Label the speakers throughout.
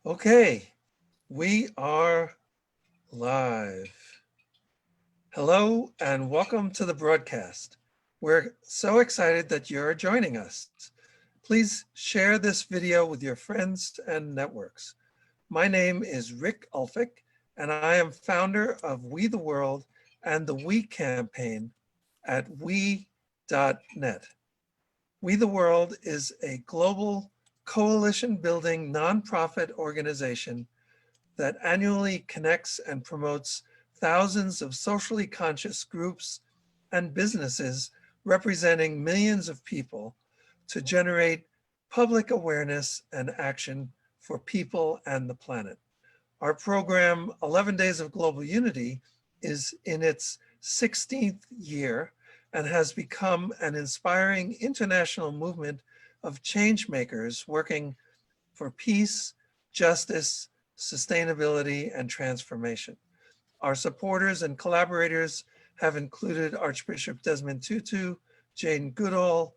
Speaker 1: Okay, we are live. Hello and welcome to the broadcast. We're so excited that you're joining us. Please share this video with your friends and networks. My name is Rick Ulfik, and I am founder of We the World and the We campaign at we.net. We the World is a global coalition building nonprofit organization that annually connects and promotes thousands of socially conscious groups and businesses representing millions of people to generate public awareness and action for people and the planet. Our program, 11 Days of Global Unity, is in its 16th year and has become an inspiring international movement of change makers working for peace, justice, sustainability, and transformation. Our supporters and collaborators have included Archbishop Desmond Tutu, Jane Goodall,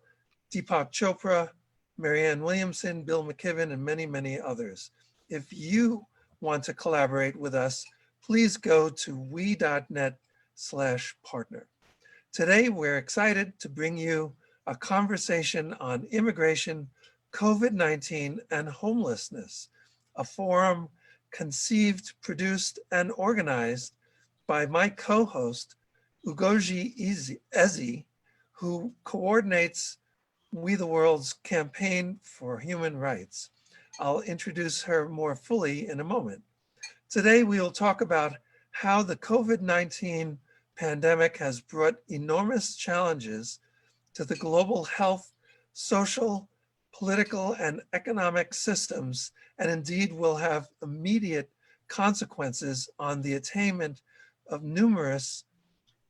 Speaker 1: Deepak Chopra, Marianne Williamson, Bill McKibben, and many, many others. If you want to collaborate with us, please go to we.net/partner. Today, we're excited to bring you a conversation on immigration, COVID-19, and homelessness, a forum conceived, produced, and organized by my co-host, Ugoji Ezi, who coordinates We the World's campaign for human rights. I'll introduce her more fully in a moment. Today, we will talk about how the COVID-19 pandemic has brought enormous challenges to the global health, social, political, and economic systems, and indeed will have immediate consequences on the attainment of numerous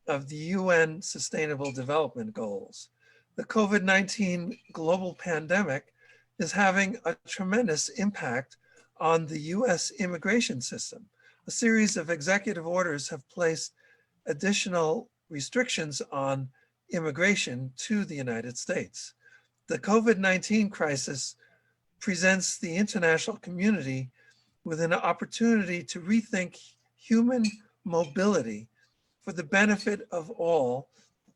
Speaker 1: of the UN Sustainable Development Goals. The COVID-19 global pandemic is having a tremendous impact on the US immigration system. A series of executive orders have placed additional restrictions on immigration to the United States. The COVID-19 crisis presents the international community with an opportunity to rethink human mobility for the benefit of all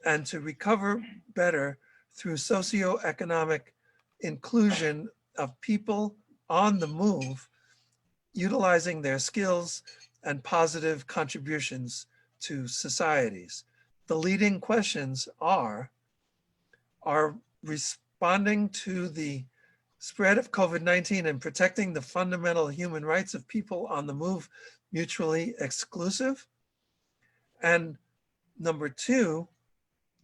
Speaker 1: and to recover better through socio-economic inclusion of people on the move, utilizing their skills and positive contributions to societies. The leading questions are responding to the spread of COVID-19 and protecting the fundamental human rights of people on the move mutually exclusive? And number two,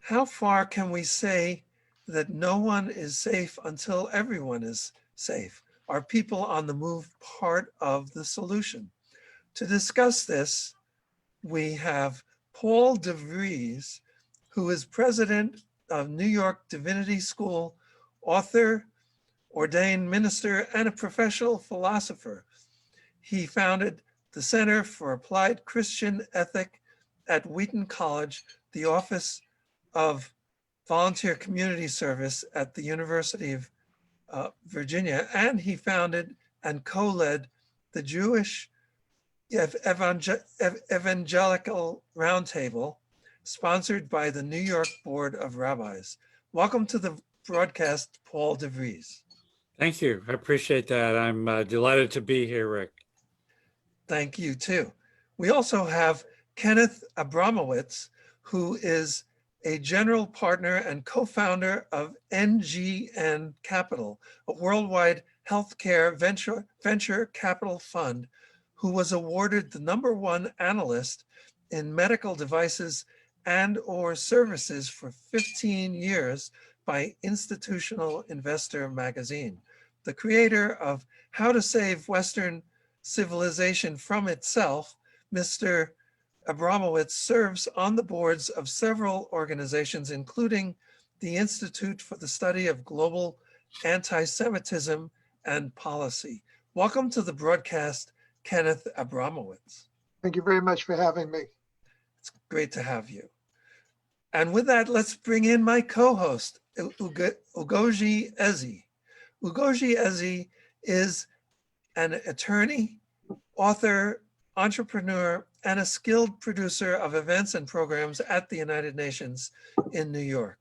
Speaker 1: how far can we say that no one is safe until everyone is safe? Are people on the move part of the solution? To discuss this, we have Paul DeVries, who is president of New York Divinity School, author, ordained minister, and a professional philosopher. He founded the Center for Applied Christian Ethic at Wheaton College, the Office of Volunteer Community Service at the University of Virginia, and he founded and co-led the Jewish Evangelical Roundtable, sponsored by the New York Board of Rabbis. Welcome to the broadcast, Paul DeVries.
Speaker 2: Thank you. I appreciate that. I'm delighted to be here, Rick.
Speaker 1: Thank you too. We also have Kenneth Abramowitz, who is a general partner and co-founder of NGN Capital, a worldwide healthcare venture capital fund, who was awarded the #1 analyst in medical devices and/or services for 15 years by Institutional Investor magazine. The creator of How to Save Western Civilization from Itself, Mr. Abramowitz serves on the boards of several organizations, including the Institute for the Study of Global Anti-Semitism and Policy. Welcome to the broadcast, Kenneth Abramowitz.
Speaker 3: Thank you very much for having me.
Speaker 1: It's great to have you. And with that, let's bring in my co-host, Ugoji Ezi. Ugoji Ezi is an attorney, author, entrepreneur, and a skilled producer of events and programs at the United Nations in New York.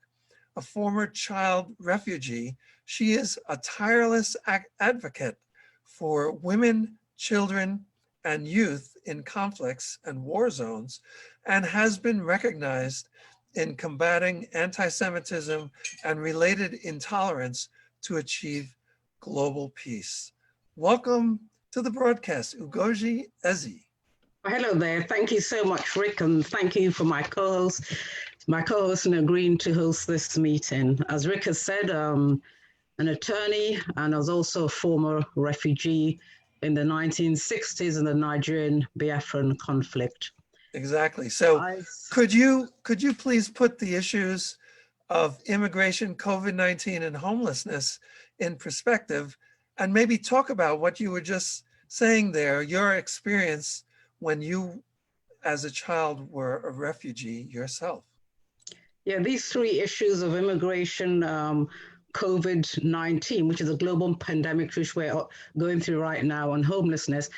Speaker 1: A former child refugee, she is a tireless advocate for women, children, and youth in conflicts and war zones, and has been recognized in combating anti-Semitism and related intolerance to achieve global peace. Welcome to the broadcast, Ugozi Eze.
Speaker 4: Hello there. Thank you so much, Rick, and thank you for my co-host in agreeing to host this meeting. As Rick has said, an attorney, and I was also a former refugee in the 1960s in the Nigerian Biafran conflict.
Speaker 1: Exactly. So could you please put the issues of immigration, COVID-19, and homelessness in perspective, and maybe talk about what you were just saying there, your experience when you, as a child, were a refugee yourself?
Speaker 4: Yeah, these three issues of immigration, COVID-19, which is a global pandemic which we're going through right now, and homelessness,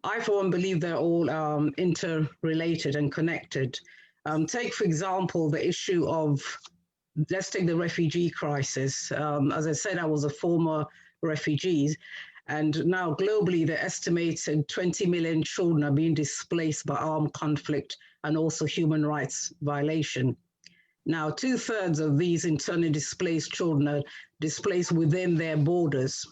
Speaker 4: I, for one, believe they're all interrelated and connected. Take, for example, the issue of, let's take the refugee crisis. As I said, I was a former refugee. And now globally, the estimated 20 million children are being displaced by armed conflict and also human rights violation. Now, 2/3 of these internally displaced children are displaced within their borders.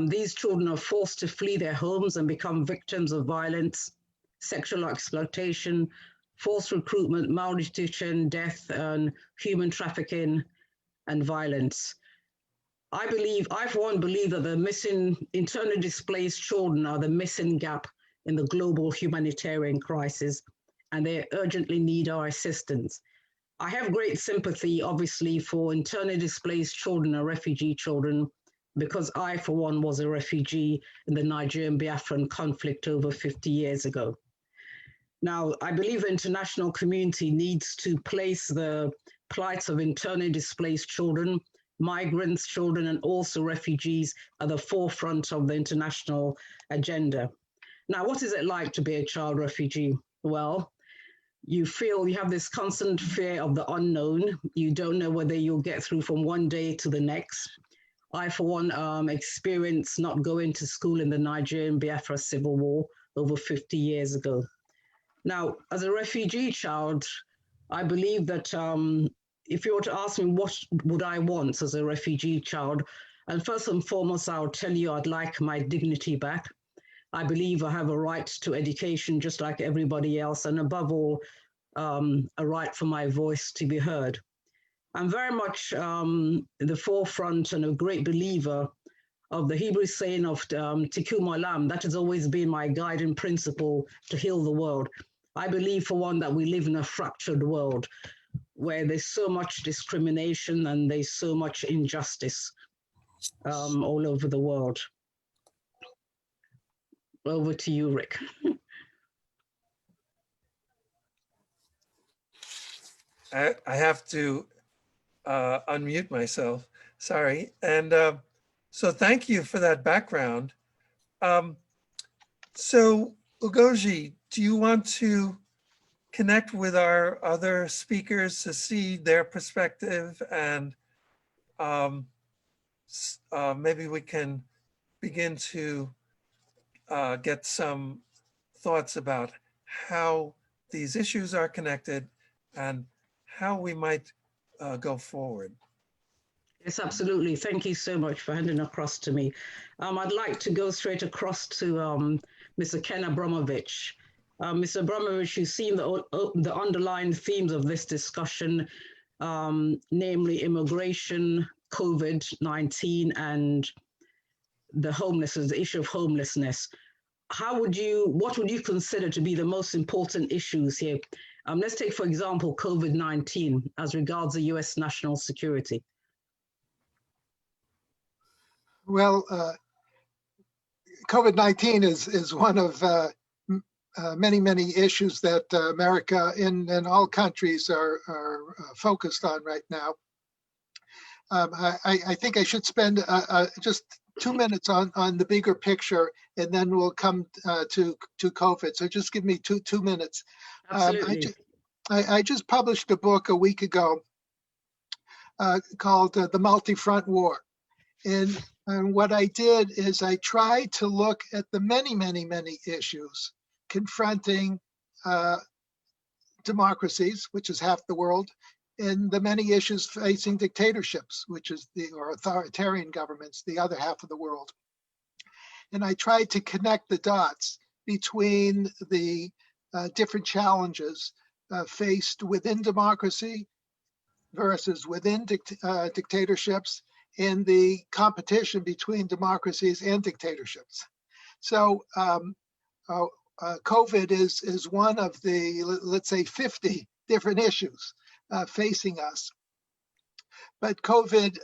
Speaker 4: These children are forced to flee their homes and become victims of violence, sexual exploitation, forced recruitment, malnutrition, death, and human trafficking and violence. I for one believe that the missing internally displaced children are the missing gap in the global humanitarian crisis, and they urgently need our assistance. I have great sympathy, obviously, for internally displaced children and refugee children, because I, for one, was a refugee in the Nigerian Biafran conflict over 50 years ago. Now, I believe the international community needs to place the plights of internally displaced children, migrants, children, and also refugees at the forefront of the international agenda. Now, what is it like to be a child refugee? Well, you have this constant fear of the unknown. You don't know whether you'll get through from one day to the next. I, for one, experienced not going to school in the Nigerian Biafra civil war over 50 years ago. Now, as a refugee child, I believe that if you were to ask me what would I want as a refugee child, and first and foremost, I'll tell you I'd like my dignity back. I believe I have a right to education just like everybody else, and above all, a right for my voice to be heard. I'm very much in the forefront and a great believer of the Hebrew saying of Tikkun Olam. That has always been my guiding principle to heal the world. I believe, for one, that we live in a fractured world where there's so much discrimination and there's so much injustice all over the world. Over to you, Rick.
Speaker 1: I have to unmute myself, sorry. And so thank you for that background. So Ugozi, do you want to connect with our other speakers to see their perspective, and maybe we can begin to get some thoughts about how these issues are connected and how we might go forward.
Speaker 4: Yes, absolutely. Thank you so much for handing across to me. I'd like to go straight across to Mr. Ken Abramovich. Mr. Abramovich, you've seen the underlying themes of this discussion, namely immigration, COVID-19, and the issue of homelessness. What would you consider to be the most important issues here? Let's take, for example, COVID-19 as regards the US national security.
Speaker 3: Well, COVID-19 is one of many, many issues that America and all countries are focused on right now. I think I should spend just 2 minutes on the bigger picture, and then we'll come to COVID. So just give me two minutes.
Speaker 4: Absolutely.
Speaker 3: I just published a book a week ago called The Multi-Front War. And what I did is I tried to look at the many, many, many issues confronting democracies, which is half the world, and the many issues facing dictatorships, which is or authoritarian governments, the other half of the world. And I tried to connect the dots between the different challenges faced within democracy versus within dictatorships, and the competition between democracies and dictatorships. So COVID is one of the, let's say, 50 different issues facing us. But COVID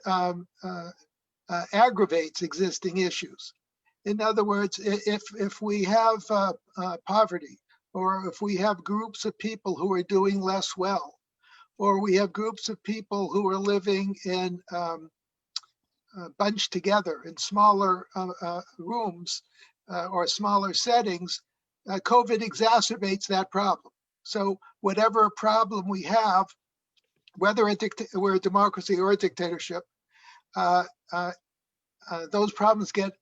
Speaker 3: aggravates existing issues. In other words, if we have poverty, or if we have groups of people who are doing less well, or we have groups of people who are living in bunched together in smaller rooms or smaller settings, COVID exacerbates that problem. So whatever problem we have, whether we're a democracy or a dictatorship, those problems get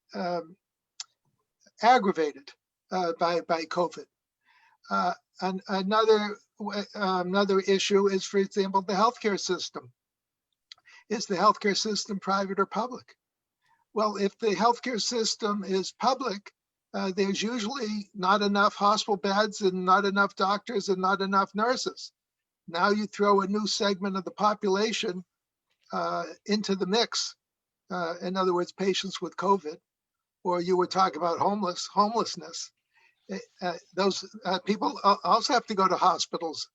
Speaker 3: aggravated by COVID. And another issue is, for example, the healthcare system. Is the healthcare system private or public? Well, if the healthcare system is public, there's usually not enough hospital beds and not enough doctors and not enough nurses. Now you throw a new segment of the population into the mix. In other words, patients with COVID, or you were talking about homelessness. Those people also have to go to hospitals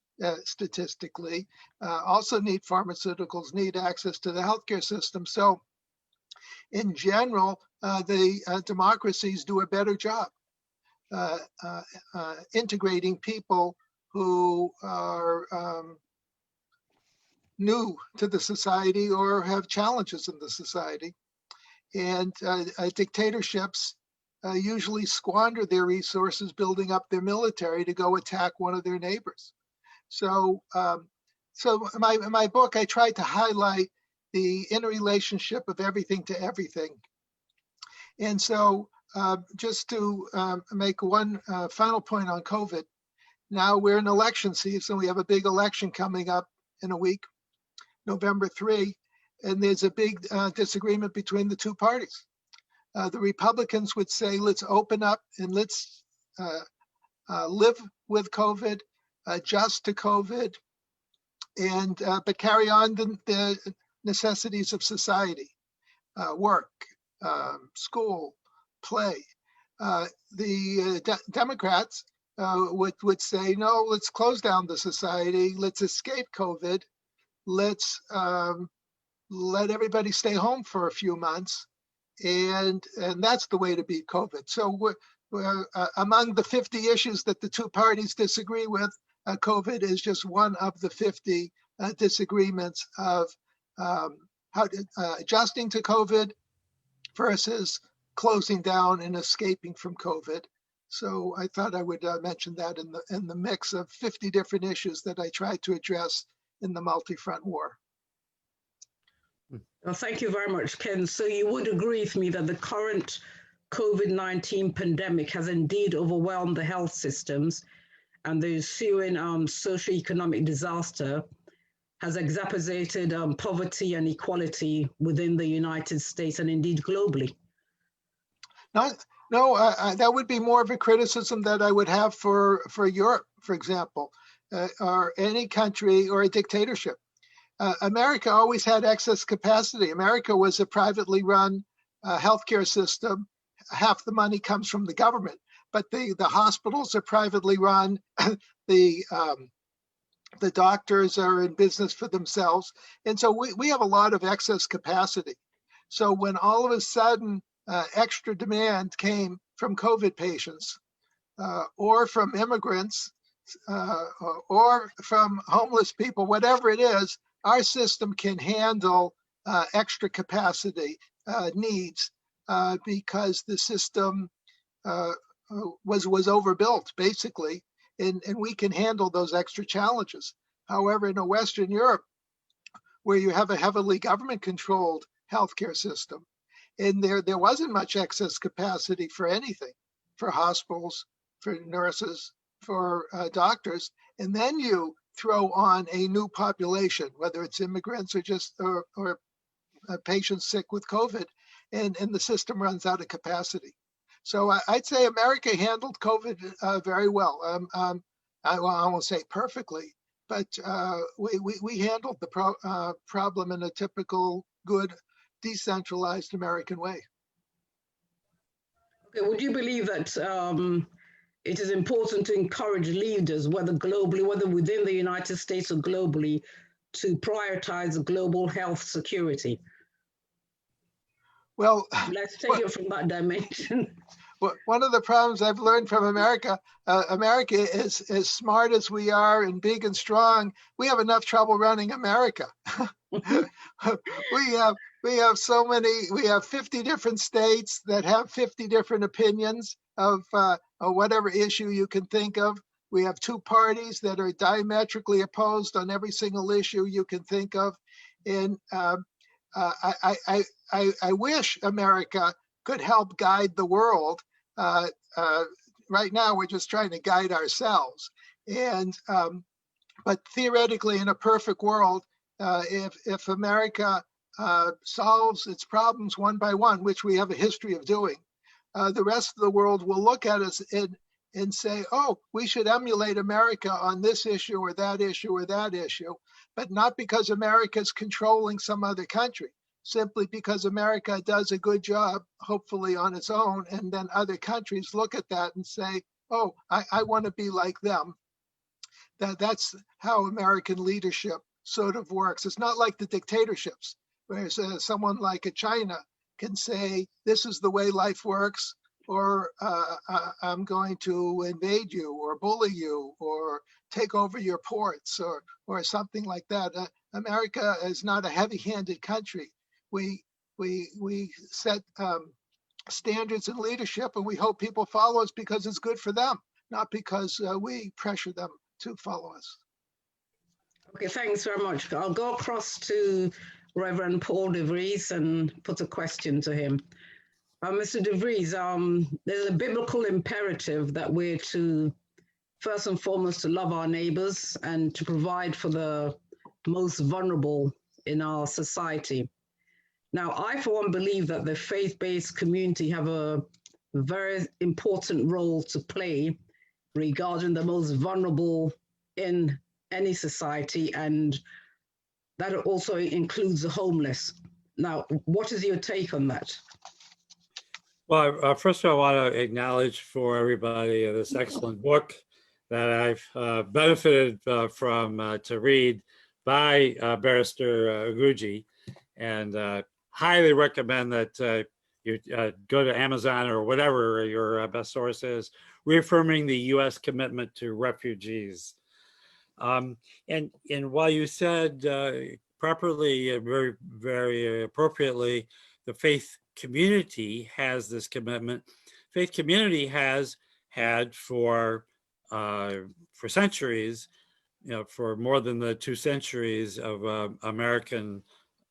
Speaker 3: statistically, also need pharmaceuticals, need access to the healthcare system. So in general, the democracies do a better job integrating people who are new to the society or have challenges in the society. And dictatorships usually squander their resources building up their military to go attack one of their neighbors. So in my book, I tried to highlight the interrelationship of everything to everything. And so just to make one final point on COVID, now we're in election season. We have a big election coming up in a week, November 3, and there's a big disagreement between the two parties. The Republicans would say, let's open up and let's live with COVID, adjust to COVID, and but carry on the necessities of society, work, school, play. The Democrats would say, no, let's close down the society, let's escape COVID, let's let everybody stay home for a few months, and that's the way to beat COVID. So we're among the 50 issues that the two parties disagree with, COVID is just one of the 50 disagreements of how adjusting to COVID versus closing down and escaping from COVID. So I thought I would mention that in the mix of 50 different issues that I tried to address in the multi-front war.
Speaker 4: Well, thank you very much, Ken. So you would agree with me that the current COVID-19 pandemic has indeed overwhelmed the health systems, and the ensuing socio-economic disaster has exacerbated poverty and inequality within the United States and indeed globally.
Speaker 3: No, that would be more of a criticism that I would have for Europe, for example, or any country or a dictatorship. America always had excess capacity. America was a privately run healthcare system. Half the money comes from the government, but the hospitals are privately run. The doctors are in business for themselves. And so we have a lot of excess capacity. So when all of a sudden extra demand came from COVID patients or from immigrants or from homeless people, whatever it is, our system can handle extra capacity needs because the system was overbuilt, basically, and we can handle those extra challenges. However, in a Western Europe, where you have a heavily government-controlled healthcare system, and there wasn't much excess capacity for anything, for hospitals, for nurses, for doctors, and then you throw on a new population, whether it's immigrants or just or patients sick with COVID, and the system runs out of capacity. So I'd say America handled COVID very well. I won't say perfectly, but we handled the problem in a typical good decentralized American way.
Speaker 4: Okay, would you believe that it is important to encourage leaders, whether globally, whether within the United States or globally, to prioritize global health security?
Speaker 3: Well,
Speaker 4: let's take it from that dimension.
Speaker 3: One of the problems I've learned from America, America is as smart as we are and big and strong. We have enough trouble running America. we have so many. We have 50 different states that have 50 different opinions of whatever issue you can think of. We have two parties that are diametrically opposed on every single issue you can think of, and I wish America could help guide the world. Right now, we're just trying to guide ourselves. And but theoretically, in a perfect world, if America solves its problems one by one, which we have a history of doing, the rest of the world will look at us and say, oh, we should emulate America on this issue or that issue or that issue, but not because America is controlling some other country, simply because America does a good job, hopefully on its own, and then other countries look at that and say, oh, I want to be like them. That's how American leadership sort of works. It's not like the dictatorships, where someone like a China can say, this is the way life works, or I'm going to invade you or bully you or take over your ports or something like that. America is not a heavy-handed country. We set standards in leadership, and we hope people follow us because it's good for them, not because we pressure them to follow us.
Speaker 4: Okay, thanks very much. I'll go across to Reverend Paul DeVries and put a question to him. Mr. DeVries, there's a biblical imperative that we're to, first and foremost, to love our neighbors and to provide for the most vulnerable in our society. Now, I, for one, believe that the faith-based community have a very important role to play regarding the most vulnerable in any society, and that also includes the homeless. Now, what is your take on that?
Speaker 2: Well, first of all, I want to acknowledge for everybody this excellent book that I've benefited from to read by Barrister Refugee, and highly recommend that you go to Amazon or whatever your best source is, reaffirming the U.S. commitment to refugees. And while you said properly, very, very appropriately, the faith community has this commitment. Faith community has had for centuries, for more than the 2 centuries of American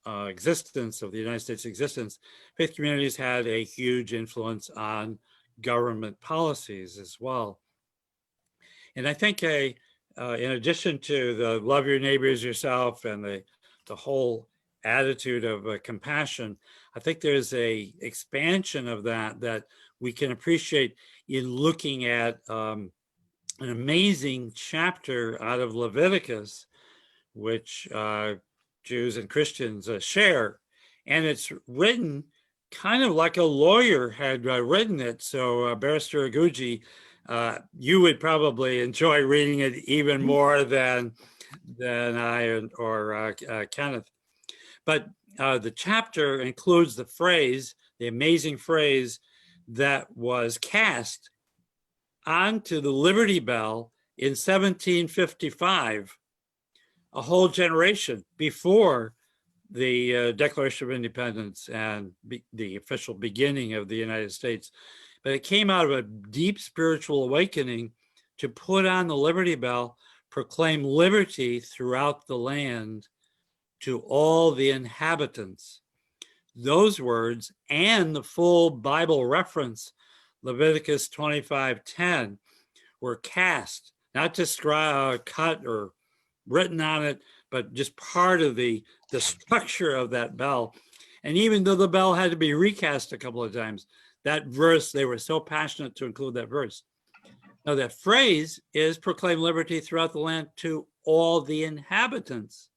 Speaker 2: existence, of the United States existence, faith communities had a huge influence on government policies as well. And I think in addition to the love your neighbors yourself and the whole attitude of compassion, I think there's a expansion of that we can appreciate in looking at an amazing chapter out of Leviticus, which Jews and Christians share. And it's written kind of like a lawyer had written it. So Barrister Refugee, you would probably enjoy reading it even more than I or Kenneth. But the chapter includes the phrase, the amazing phrase that was cast onto the Liberty Bell in 1755, a whole generation before the Declaration of Independence and the official beginning of the United States, but it came out of a deep spiritual awakening to put on the Liberty Bell, proclaim liberty throughout the land to all the inhabitants. Those words and the full Bible reference, Leviticus 25:10, were cast, not just cut or written on it, but just part of the structure of that bell. And even though the bell had to be recast a couple of times, that verse, they were so passionate to include that verse. Now that phrase is proclaim liberty throughout the land to all the inhabitants.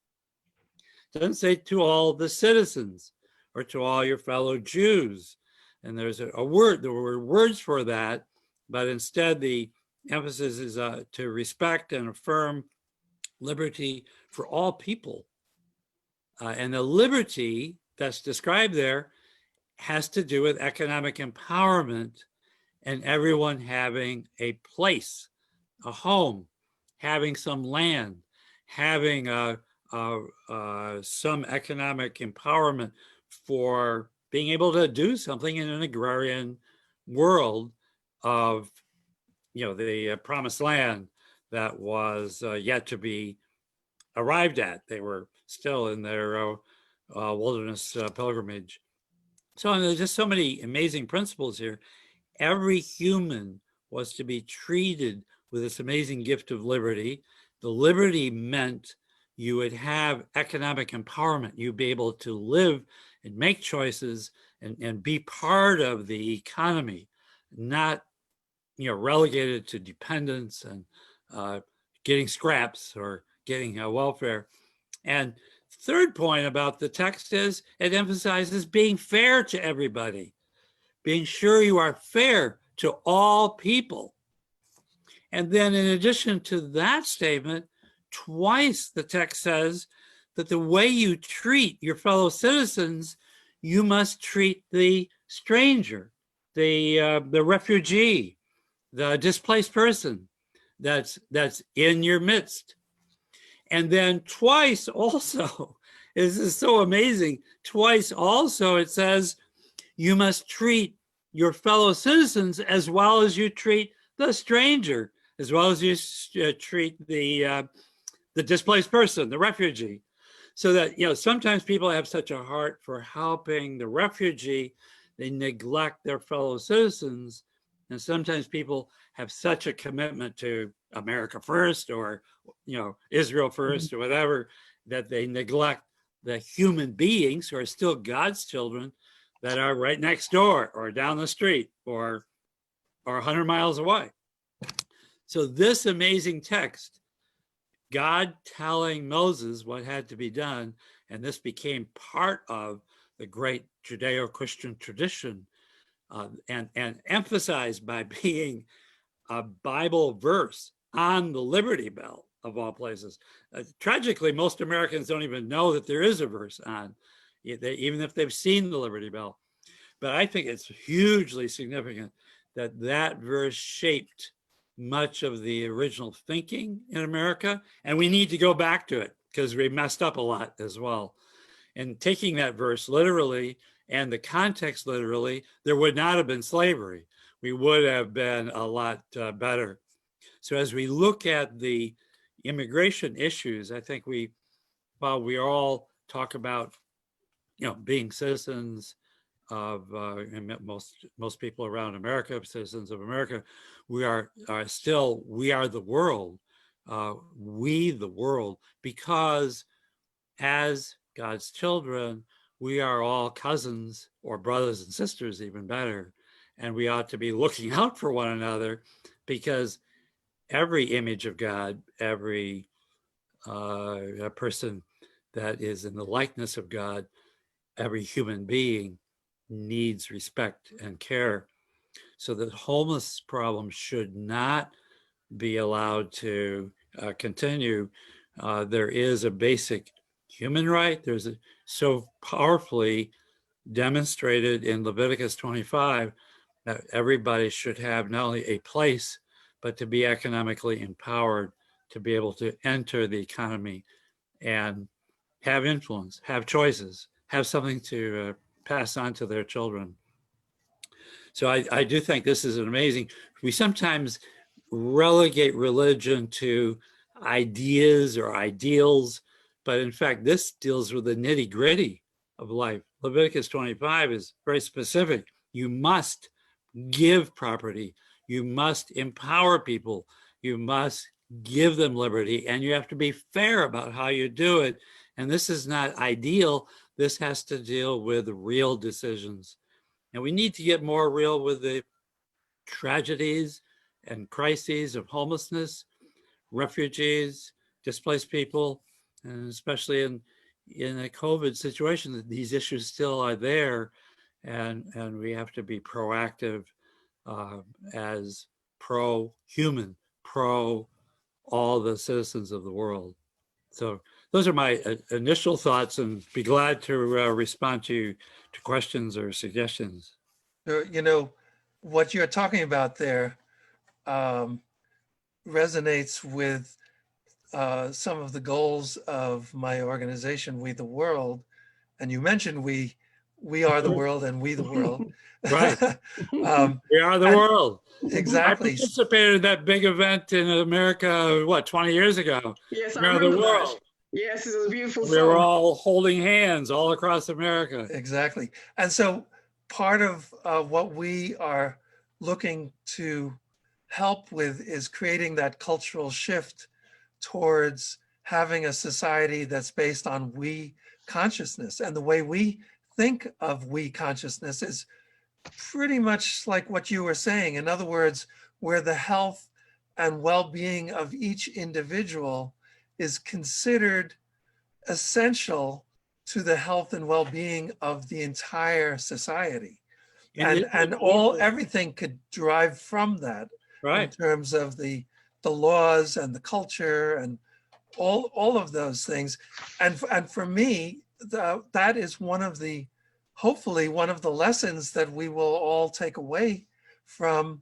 Speaker 2: It doesn't say to all the citizens or to all your fellow Jews. And there's a word, there were words for that, but instead the emphasis is to respect and affirm liberty for all people. And the liberty that's described there has to do with economic empowerment and everyone having a place, a home, having some land, having some economic empowerment for being able to do something in an agrarian world of, the promised land that was yet to be arrived at. They were still in their wilderness pilgrimage. So there's just so many amazing principles here. Every human was to be treated with this amazing gift of liberty. The liberty meant you would have economic empowerment. You'd be able to live and make choices and be part of the economy, not relegated to dependence and getting scraps or getting welfare. And third point about the text is it emphasizes being fair to everybody, being sure you are fair to all people. And then in addition to that statement, twice the text says that the way you treat your fellow citizens, you must treat the stranger, the refugee, the displaced person that's in your midst. And then twice also, this is so amazing, twice also it says, you must treat your fellow citizens as well as you treat the stranger, as well as you treat the displaced person, the refugee. So that, sometimes people have such a heart for helping the refugee, they neglect their fellow citizens. And sometimes people have such a commitment to America first or, Israel first or whatever, that they neglect the human beings who are still God's children that are right next door or down the street or 100 miles away. So this amazing text, God telling Moses what had to be done, and this became part of the great Judeo-Christian tradition, and emphasized by being a Bible verse on the Liberty Bell of all places. Tragically, most Americans don't even know that there is a verse on, even if they've seen the Liberty Bell. But I think it's hugely significant that that verse shaped much of the original thinking in America, and we need to go back to it because we messed up a lot as well. And taking that verse literally and the context literally, there would not have been slavery. We would have been a lot better. So as we look at the immigration issues, I think while we all talk about, being citizens of most people around America, citizens of America, we are the world, the world, because as God's children, we are all cousins or brothers and sisters, even better. And we ought to be looking out for one another because every image of God, every person that is in the likeness of God, every human being needs respect and care. So the homeless problem should not be allowed to continue. There is a basic human right. There's so powerfully demonstrated in Leviticus 25 that everybody should have not only a place, but to be economically empowered, to be able to enter the economy and have influence, have choices, have something to pass on to their children. So I do think this is an amazing, we sometimes relegate religion to ideas or ideals, but in fact, this deals with the nitty gritty of life. Leviticus 25 is very specific. You must give property. You must empower people. You must give them liberty, and you have to be fair about how you do it. And this is not ideal. This has to deal with real decisions. And we need to get more real with the tragedies and crises of homelessness, refugees, displaced people, and especially in a COVID situation, these issues still are there, and we have to be proactive as pro-human, pro all the citizens of the world. So those are my initial thoughts, and be glad to respond to questions or suggestions.
Speaker 1: You know, what you're talking about there resonates with some of the goals of my organization, We the World. And you mentioned we are the world and we the world.
Speaker 2: Right. We are the world.
Speaker 1: Exactly.
Speaker 2: I participated in that big event in America, what, 20 years ago?
Speaker 4: Yes,
Speaker 2: We
Speaker 4: I
Speaker 2: are the
Speaker 4: remember
Speaker 2: world.
Speaker 4: that. Yes, it was a beautiful
Speaker 2: We were
Speaker 4: song.
Speaker 2: all holding hands all across America.
Speaker 1: Exactly. And so part of what we are looking to help with is creating that cultural shift towards having a society that's based on we consciousness. And the way we think of we consciousness is pretty much like what you were saying. In other words, where the health and well-being of each individual is considered essential to the health and well-being of the entire society. And everything could derive from that,
Speaker 2: right,
Speaker 1: in terms of the laws and the culture and all of those things. And for me, that is hopefully one of the lessons that we will all take away from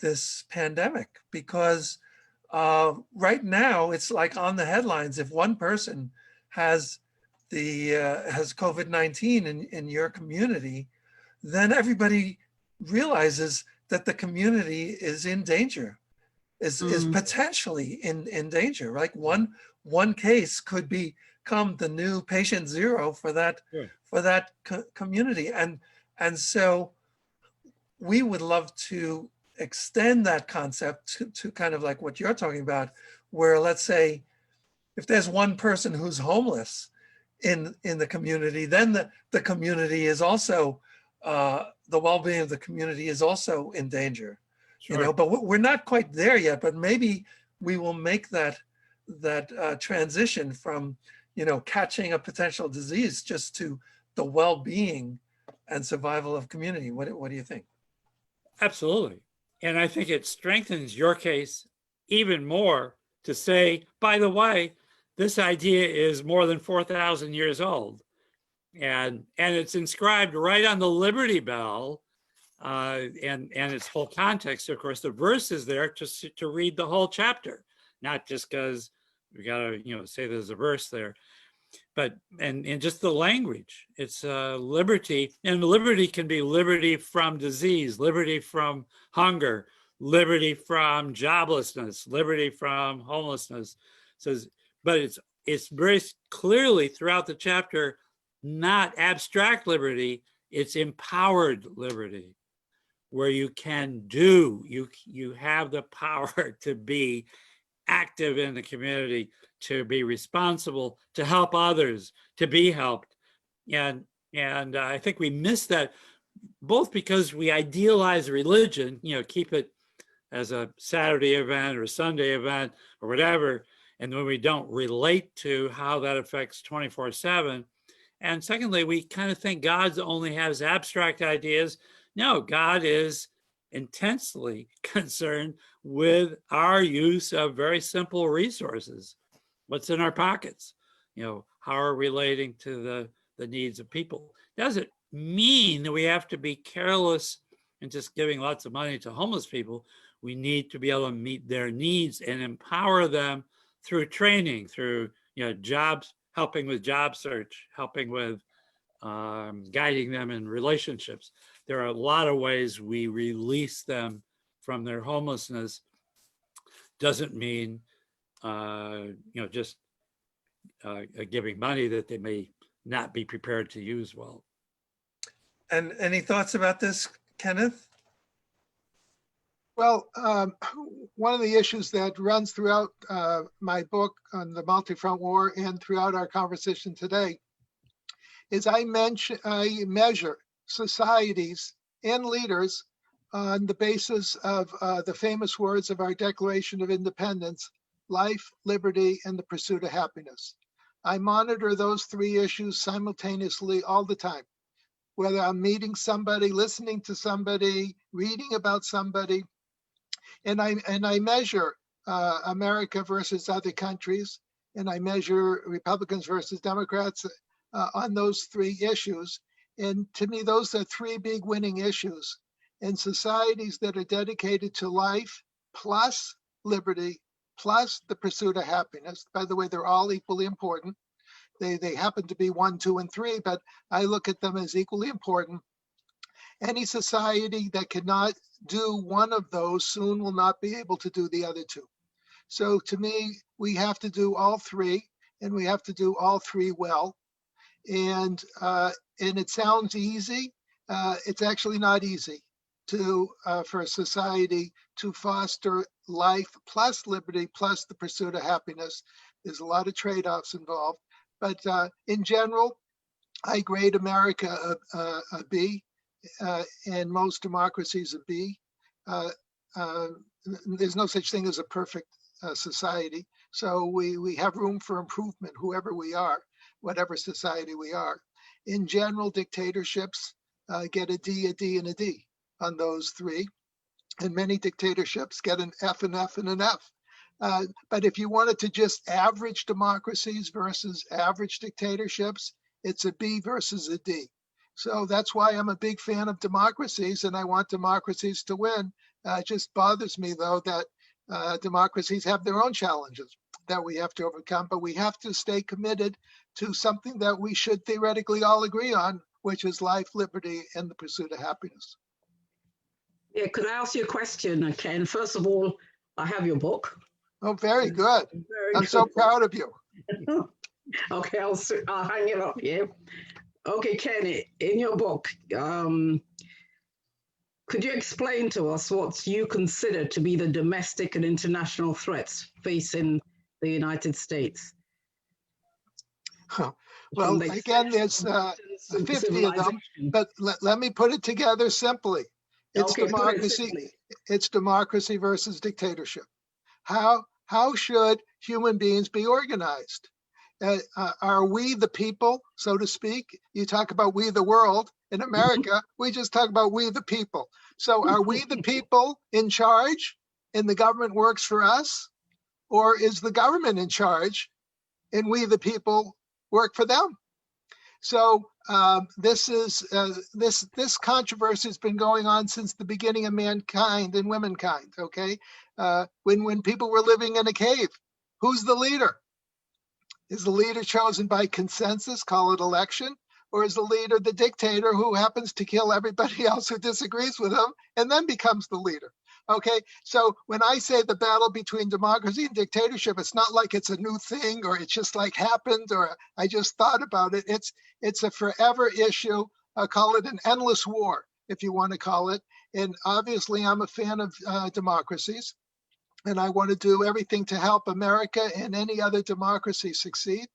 Speaker 1: this pandemic, because right now it's like on the headlines. If one person has has COVID-19 in your community, then everybody realizes that the community is in danger, is potentially in danger. Like one case could become the new patient zero for that community, and so we would love to extend that concept to kind of like what you're talking about, where let's say if there's one person who's homeless in the community, then the community is also the well-being of the community is also in danger. Sure. You know, but we're not quite there yet. But maybe we will make that transition from, you know, catching a potential disease just to the well-being and survival of community. What do you think?
Speaker 2: Absolutely, and I think it strengthens your case even more to say, by the way, this idea is more than 4,000 years old, and it's inscribed right on the Liberty Bell, and its whole context. Of course, the verse is there just to read the whole chapter, not just because we got to say there's a verse there, but and just the language. It's liberty, and liberty can be liberty from disease, liberty from hunger, liberty from joblessness, liberty from homelessness. So, but it's very clearly throughout the chapter not abstract liberty, it's empowered liberty, where you can do, you have the power to be active in the community, to be responsible, to help others, to be helped. And I think we miss that, both because we idealize religion, keep it as a Saturday event or a Sunday event or whatever, and when we don't relate to how that affects 24/7. And secondly, we kind of think God only has abstract ideas. No, God is intensely concerned with our use of very simple resources. What's in our pockets? How are we relating to the needs of people? Doesn't mean that we have to be careless and just giving lots of money to homeless people. We need to be able to meet their needs and empower them through training, through jobs, helping with job search, helping with guiding them in relationships. There are a lot of ways we release them from their homelessness. Doesn't mean, just giving money that they may not be prepared to use well.
Speaker 1: And any thoughts about this, Kenneth?
Speaker 3: Well, one of the issues that runs throughout my book on the multi-front war and throughout our conversation today is I measure societies and leaders on the basis of the famous words of our Declaration of Independence: life, liberty, and the pursuit of happiness. I monitor those three issues simultaneously all the time, whether I'm meeting somebody, listening to somebody, reading about somebody. And I measure America versus other countries, and I measure Republicans versus Democrats on those three issues. And to me, those are three big winning issues. And societies that are dedicated to life plus liberty plus the pursuit of happiness. By the way, they're all equally important. They happen to be 1, 2, and 3, but I look at them as equally important. Any society that cannot do one of those soon will not be able to do the other two. So to me, we have to do all three, and we have to do all three well. And it sounds easy. It's actually not easy for a society to foster life plus liberty plus the pursuit of happiness. There's a lot of trade-offs involved. But in general, I grade America a B. And most democracies a B. There's no such thing as a perfect society. So we have room for improvement, whoever we are, whatever society we are. In general, dictatorships get a D, a D, and a D on those three. And many dictatorships get an F, an F, and an F. But if you wanted to just average democracies versus average dictatorships, it's a B versus a D. So that's why I'm a big fan of democracies, and I want democracies to win. It just bothers me, though, that democracies have their own challenges that we have to overcome, but we have to stay committed to something that we should theoretically all agree on, which is life, liberty, and the pursuit of happiness.
Speaker 4: Yeah, could I ask you a question, Ken? First of all, I have your book.
Speaker 3: Oh, very good. I'm so proud of you.
Speaker 4: Okay, I'll hang it up here. Okay, Ken, in your book, could you explain to us what you consider to be the domestic and international threats facing the United States?
Speaker 3: Well, again, there's 50 of them, but let me put it together simply. It's democracy. It's democracy versus dictatorship. How should human beings be organized? Are we the people, so to speak? You talk about we the world. In America, we just talk about we the people. So are we the people in charge and the government works for us? Or is the government in charge and we the people work for them? So this controversy has been going on since the beginning of mankind and womankind, okay? When people were living in a cave, who's the leader? Is the leader chosen by consensus, call it election, or is the leader the dictator who happens to kill everybody else who disagrees with him and then becomes the leader? Okay, so when I say the battle between democracy and dictatorship, it's not like it's a new thing or it's just like happened or I just thought about it. It's a forever issue. I'll call it an endless war, if you want to call it. And obviously, I'm a fan of democracies. And I want to do everything to help America and any other democracy succeed.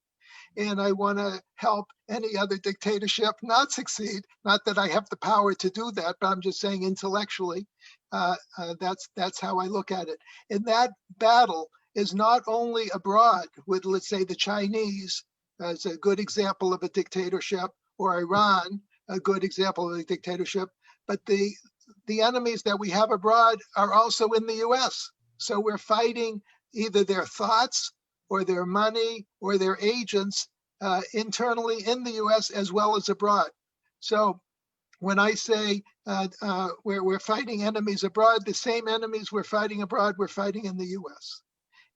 Speaker 3: And I want to help any other dictatorship not succeed. Not that I have the power to do that, but I'm just saying intellectually, that's how I look at it. And that battle is not only abroad with, let's say, the Chinese as a good example of a dictatorship, or Iran, a good example of a dictatorship, but the enemies that we have abroad are also in the US. So we're fighting either their thoughts or their money or their agents internally in the US as well as abroad. So when I say we're fighting enemies abroad, the same enemies we're fighting abroad, we're fighting in the US.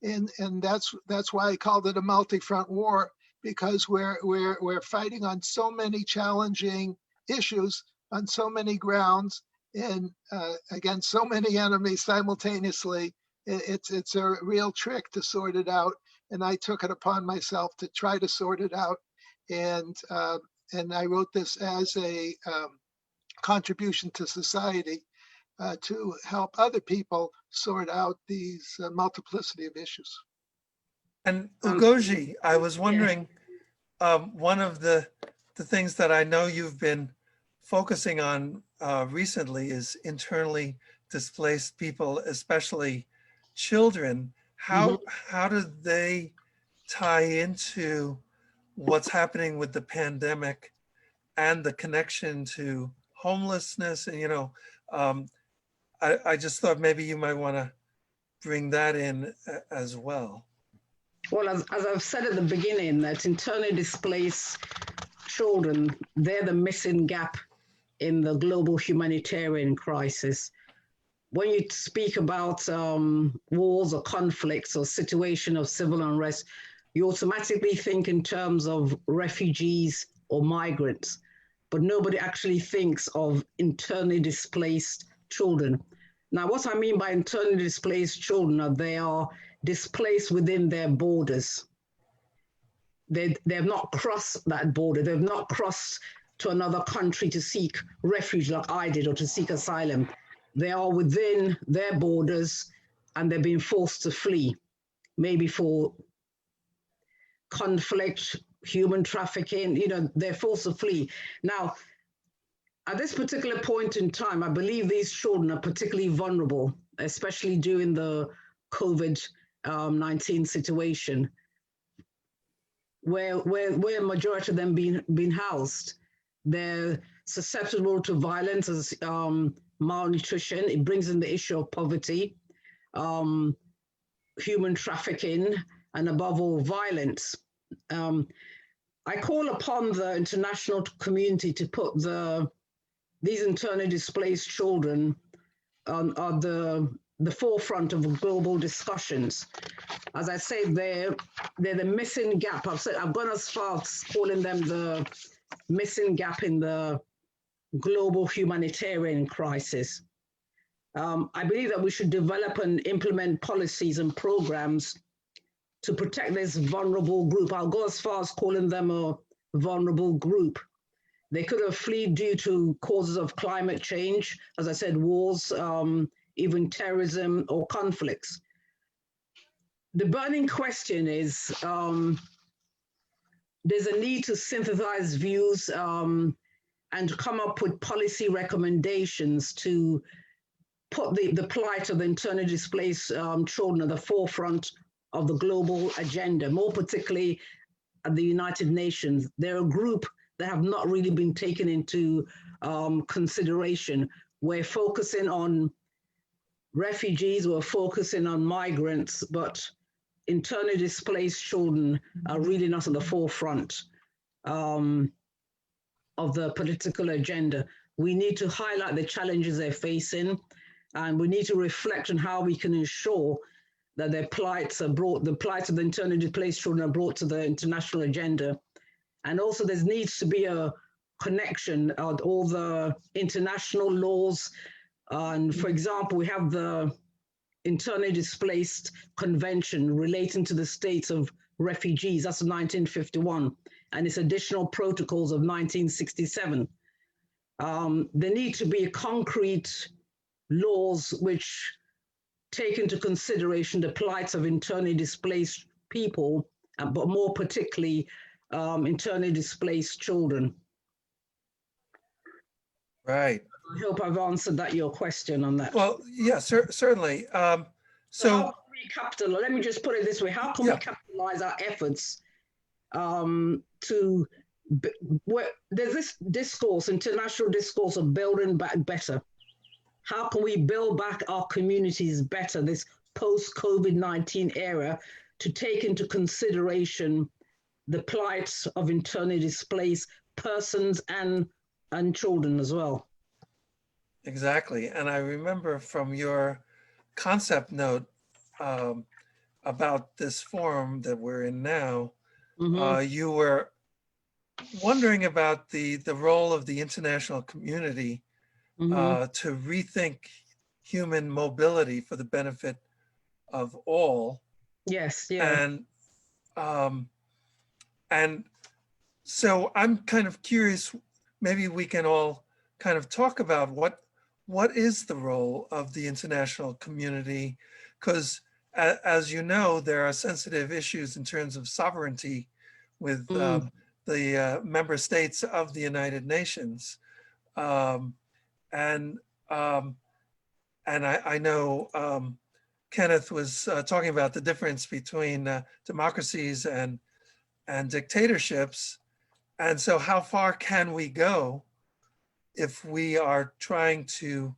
Speaker 3: And that's why I called it a multi-front war, because we're fighting on so many challenging issues on so many grounds and against so many enemies simultaneously. It's a real trick to sort it out, and I took it upon myself to try to sort it out. And I wrote this as a contribution to society to help other people sort out these multiplicity of issues.
Speaker 1: And Ugoji, I was wondering, one of the things that I know you've been focusing on recently is internally displaced people, especially children. How do they tie into what's happening with the pandemic and the connection to homelessness? And, you know, I just thought maybe you might want to bring that in as well.
Speaker 4: Well, as I've said at the beginning, that internally displaced children, they're the missing gap in the global humanitarian crisis. When you speak about wars or conflicts or situation of civil unrest, you automatically think in terms of refugees or migrants, but nobody actually thinks of internally displaced children. Now, what I mean by internally displaced children are they are displaced within their borders. They have not crossed that border. They've not crossed to another country to seek refuge like I did or to seek asylum. They are within their borders and they're being forced to flee, maybe for conflict, human trafficking, you know, they're forced to flee. Now, at this particular point in time, I believe these children are particularly vulnerable, especially during the COVID-19 situation, where a majority of them being housed. They're susceptible to violence, as malnutrition. It brings in the issue of poverty, human trafficking, and above all, violence. I call upon the international community to put these internally displaced children on the forefront of global discussions. As I say, they're the missing gap. I've gone as far as calling them the missing gap in the global humanitarian crisis. I believe that we should develop and implement policies and programs to protect this vulnerable group. I'll go as far as calling them a vulnerable group. They could have fled due to causes of climate change, as I said, wars, even terrorism or conflicts. The burning question is, there's a need to synthesize views and come up with policy recommendations to put the plight of the internally displaced children at the forefront of the global agenda, more particularly at the United Nations. They're a group that have not really been taken into consideration. We're focusing on refugees, we're focusing on migrants, but internally displaced children are really not at the forefront of the political agenda. We need to highlight the challenges they're facing, and we need to reflect on how we can ensure that their plights are brought, the plight of the internally displaced children are brought to the international agenda. And also there needs to be a connection of all the international laws. And for example, we have the internally displaced convention relating to the states of refugees, that's 1951, and its additional protocols of 1967. There need to be concrete laws which take into consideration the plights of internally displaced people, but more particularly internally displaced children.
Speaker 1: Right.
Speaker 4: I hope I've answered your question on that.
Speaker 1: Well, yeah, certainly. So
Speaker 4: let me just put it this way. How can we capitalize our efforts there's this discourse, international discourse of building back better. How can we build back our communities better, this post-COVID-19 era, to take into consideration the plight of internally displaced persons and children as well?
Speaker 1: Exactly. And I remember from your concept note about this forum that we're in now, you were wondering about the role of the international community to rethink human mobility for the benefit of all.
Speaker 4: Yes, yeah.
Speaker 1: And so I'm kind of curious, maybe we can all kind of talk about what is the role of the international community? Because as you know, there are sensitive issues in terms of sovereignty with the member states of the United Nations. And I know Kenneth was talking about the difference between democracies and dictatorships. And so how far can we go if we are trying to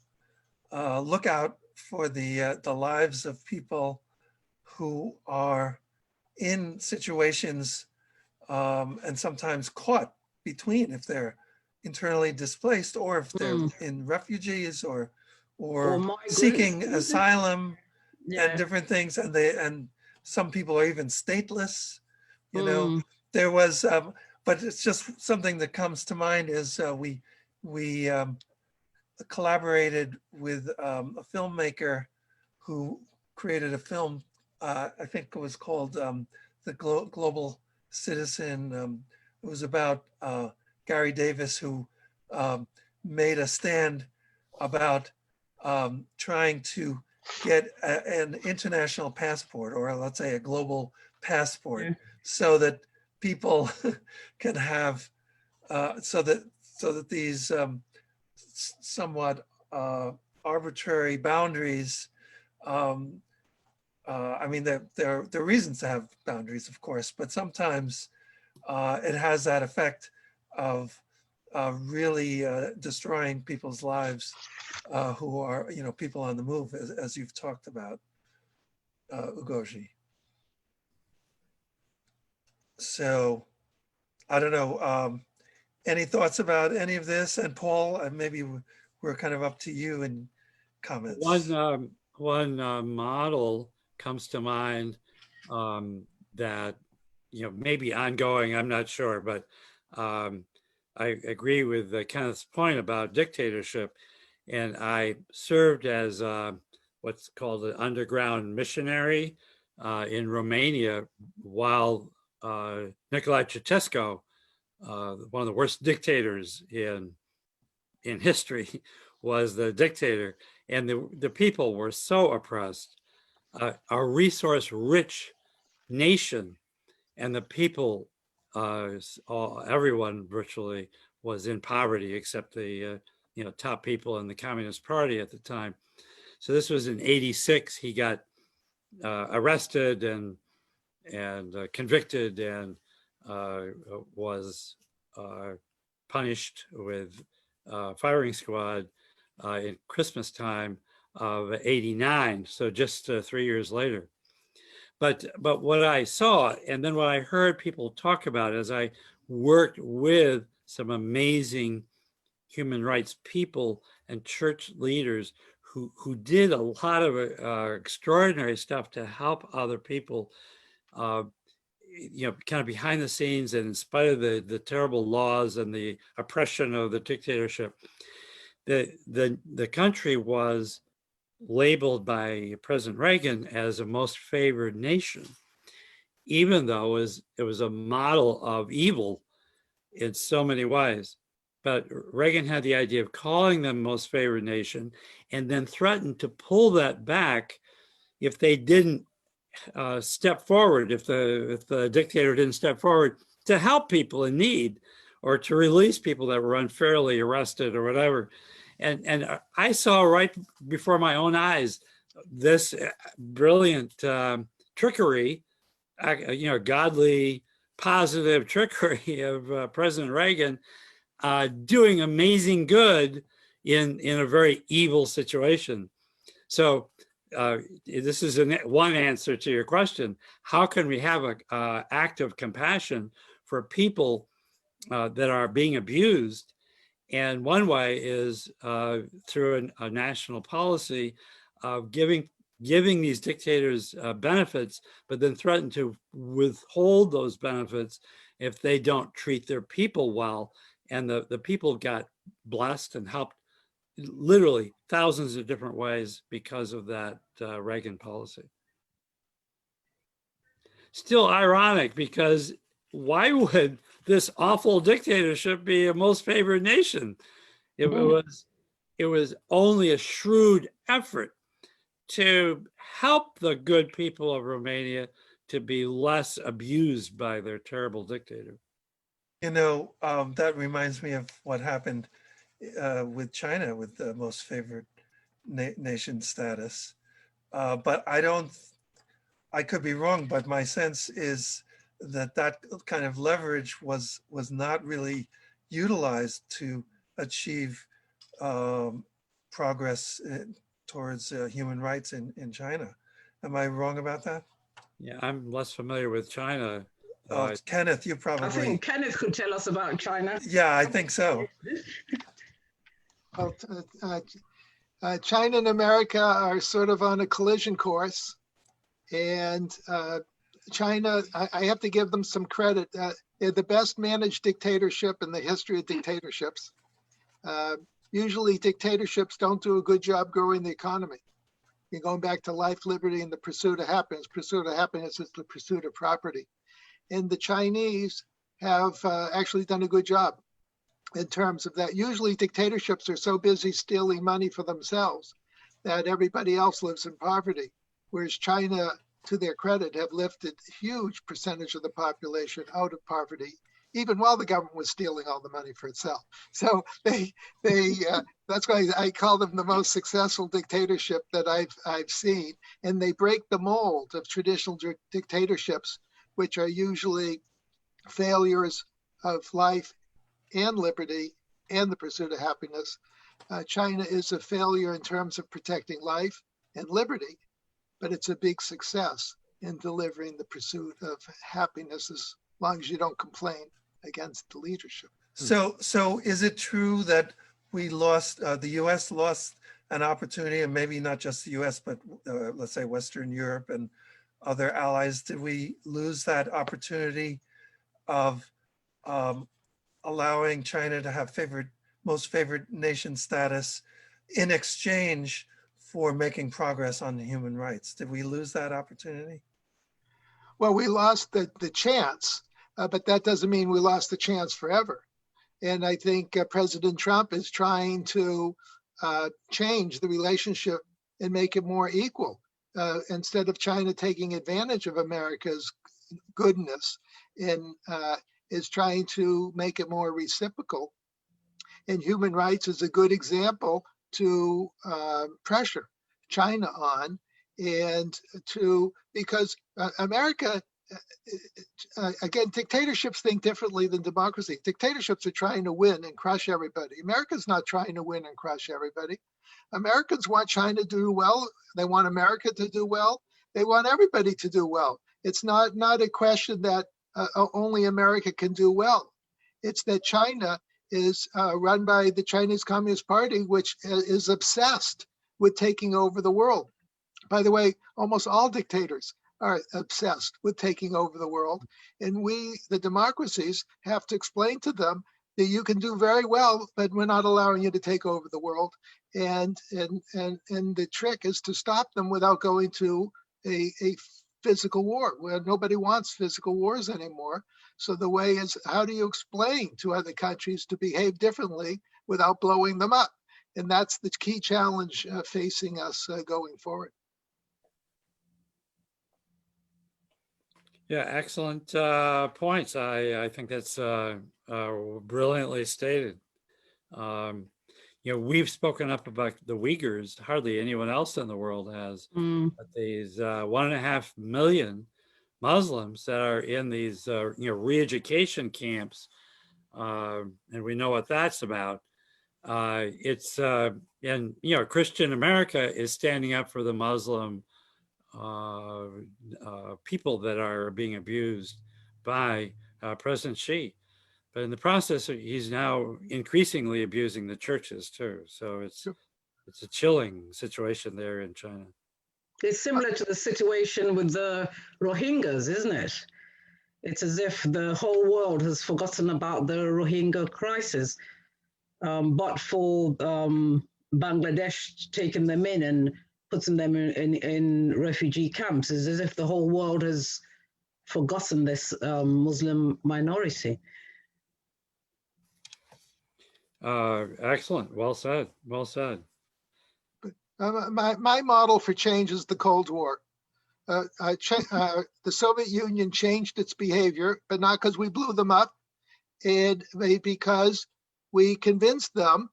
Speaker 1: look out for the lives of people who are in situations and sometimes caught between, if they're internally displaced or if they're in refugees or seeking asylum and different things, and some people are even stateless. You know, there was, but it's just something that comes to mind is we collaborated with a filmmaker who created a film. I think it was called The Global Citizen. It was about Gary Davis, who made a stand about trying to get an international passport, or let's say a global passport, so that people can have, so that these somewhat arbitrary boundaries, I mean, there are reasons to have boundaries, of course, but sometimes it has that effect of really destroying people's lives who are, you know, people on the move, as you've talked about, Ugoji. So I don't know, any thoughts about any of this? And Paul, maybe we're kind of up to you in comments.
Speaker 2: One model comes to mind that, you know, maybe ongoing, I'm not sure, but I agree with Kenneth's point about dictatorship. And I served as what's called an underground missionary in Romania while Nicolae Ceausescu, one of the worst dictators in history, was the dictator. And the people were so oppressed. A resource-rich nation, and the people, everyone virtually was in poverty except the top people in the Communist Party at the time. So this was in '86. He got arrested and convicted and was punished with firing squad in Christmas time of '89. So just 3 years later. But what I saw, and then what I heard people talk about as I worked with some amazing human rights people and church leaders who did a lot of extraordinary stuff to help other people, you know, kind of behind the scenes, and in spite of the terrible laws and the oppression of the dictatorship, the country was labeled by President Reagan as a most favored nation, even though it was a model of evil in so many ways. But Reagan had the idea of calling them most favored nation and then threatened to pull that back if they didn't step forward, if the dictator didn't step forward to help people in need or to release people that were unfairly arrested or whatever. And I saw right before my own eyes this brilliant trickery, you know, godly, positive trickery of President Reagan doing amazing good in a very evil situation. So this is one answer to your question. How can we have an act of compassion for people that are being abused? And one way is through a national policy of giving giving these dictators benefits, but then threaten to withhold those benefits if they don't treat their people well. And the people got blessed and helped literally thousands of different ways because of that Reagan policy. Still ironic, because why would this awful dictatorship be a most favored nation? It was only a shrewd effort to help the good people of Romania to be less abused by their terrible dictator.
Speaker 1: You know, that reminds me of what happened with China with the most favored nation status. But I could be wrong, but my sense is that that kind of leverage was not really utilized to achieve progress towards human rights in China. Am I wrong about that?
Speaker 2: Yeah, I'm less familiar with China.
Speaker 1: Kenneth, you
Speaker 4: I
Speaker 1: probably.
Speaker 4: think Kenneth could tell us about China.
Speaker 1: Yeah, I think so.
Speaker 3: Well, China and America are sort of on a collision course, and China, I have to give them some credit. They're the best managed dictatorship in the history of dictatorships. Usually dictatorships don't do a good job growing the economy. You're going back to life, liberty, and the pursuit of happiness. Pursuit of happiness is the pursuit of property. And the Chinese have actually done a good job in terms of that. Usually dictatorships are so busy stealing money for themselves that everybody else lives in poverty, whereas China, to their credit, have lifted a huge percentage of the population out of poverty, even while the government was stealing all the money for itself. So that's why I call them the most successful dictatorship that I've seen. And they break the mold of traditional dictatorships, which are usually failures of life and liberty and the pursuit of happiness. China is a failure in terms of protecting life and liberty, but it's a big success in delivering the pursuit of happiness as long as you don't complain against the leadership.
Speaker 1: So is it true that we lost, the US lost an opportunity, and maybe not just the US, but let's say Western Europe and other allies? Did we lose that opportunity of allowing China to have most favored nation status in exchange for making progress on human rights? Did we lose that opportunity?
Speaker 3: Well, we lost the chance, but that doesn't mean we lost the chance forever. And I think President Trump is trying to change the relationship and make it more equal. Instead of China taking advantage of America's goodness, and is trying to make it more reciprocal. And human rights is a good example to pressure China on, and because America, again, dictatorships think differently than democracy. Dictatorships are trying to win and crush everybody. America's not trying to win and crush everybody. Americans want China to do well. They want America to do well. They want everybody to do well. It's not a question that only America can do well. It's that China is run by the Chinese Communist Party, which is obsessed with taking over the world. By the way, almost all dictators are obsessed with taking over the world. And we, the democracies, have to explain to them that you can do very well, but we're not allowing you to take over the world. And the trick is to stop them without going to a physical war, where nobody wants physical wars anymore. So the way is, how do you explain to other countries to behave differently without blowing them up? And that's the key challenge facing us going forward.
Speaker 2: Yeah, excellent points. I think that's brilliantly stated. We've spoken up about the Uyghurs. Hardly anyone else in the world has. But these 1.5 million Muslims that are in these re-education camps, and we know what that's about. Christian America is standing up for the Muslim people that are being abused by President Xi. But in the process, he's now increasingly abusing the churches too. So it's a chilling situation there in China.
Speaker 4: It's similar to the situation with the Rohingyas, isn't it? It's as if the whole world has forgotten about the Rohingya crisis, but for Bangladesh taking them in and putting them in refugee camps, is as if the whole world has forgotten this Muslim minority.
Speaker 2: Excellent. Well said. Well said.
Speaker 3: My model for change is the Cold War. The Soviet Union changed its behavior, but not because we blew them up, and because we convinced them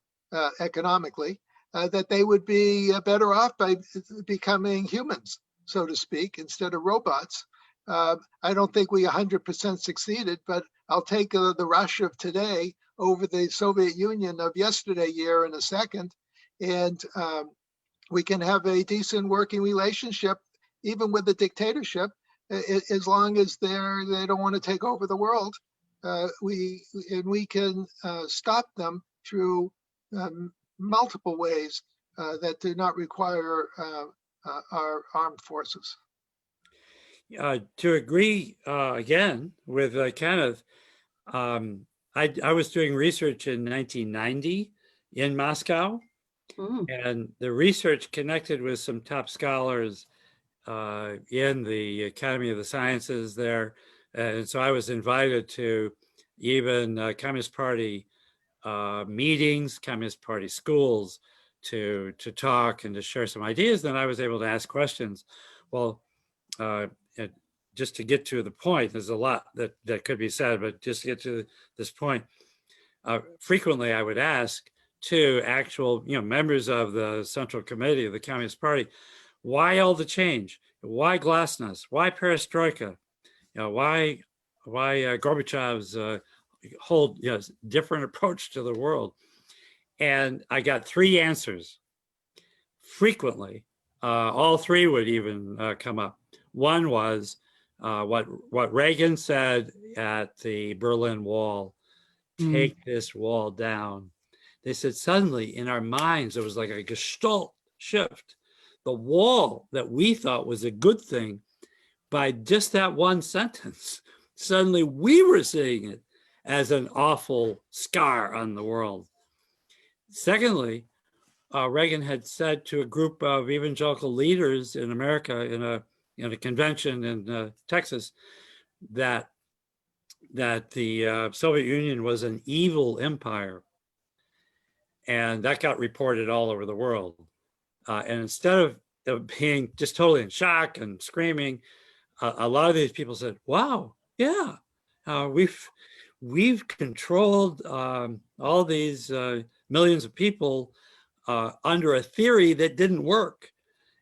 Speaker 3: economically that they would be better off by becoming humans, so to speak, instead of robots. I don't think we 100% succeeded, but I'll take the Russia of today over the Soviet Union of yesterday year in a second, and we can have a decent working relationship, even with the dictatorship, as long as they don't want to take over the world. We can stop them through multiple ways that do not require our armed forces.
Speaker 2: To agree again with Kenneth, I was doing research in 1990 in Moscow, and the research connected with some top scholars in the Academy of the Sciences there. And so I was invited to even Communist Party meetings, Communist Party schools to talk and to share some ideas. Then I was able to ask questions. Well, just to get to the point, there's a lot that could be said, but just to get to this point, frequently I would ask to actual members of the Central Committee of the Communist Party, why all the change? Why glasnost? Why perestroika? Why Gorbachev's whole different approach to the world? And I got three answers frequently. All three would even come up. One was what Reagan said at the Berlin Wall, take this wall down. They said suddenly in our minds, it was like a gestalt shift. The wall that we thought was a good thing, by just that one sentence, suddenly we were seeing it as an awful scar on the world. Secondly, Reagan had said to a group of evangelical leaders in America in a convention in Texas that the Soviet Union was an evil empire. And that got reported all over the world. And instead of being just totally in shock and screaming, a lot of these people said, wow, yeah, we've controlled all these millions of people under a theory that didn't work.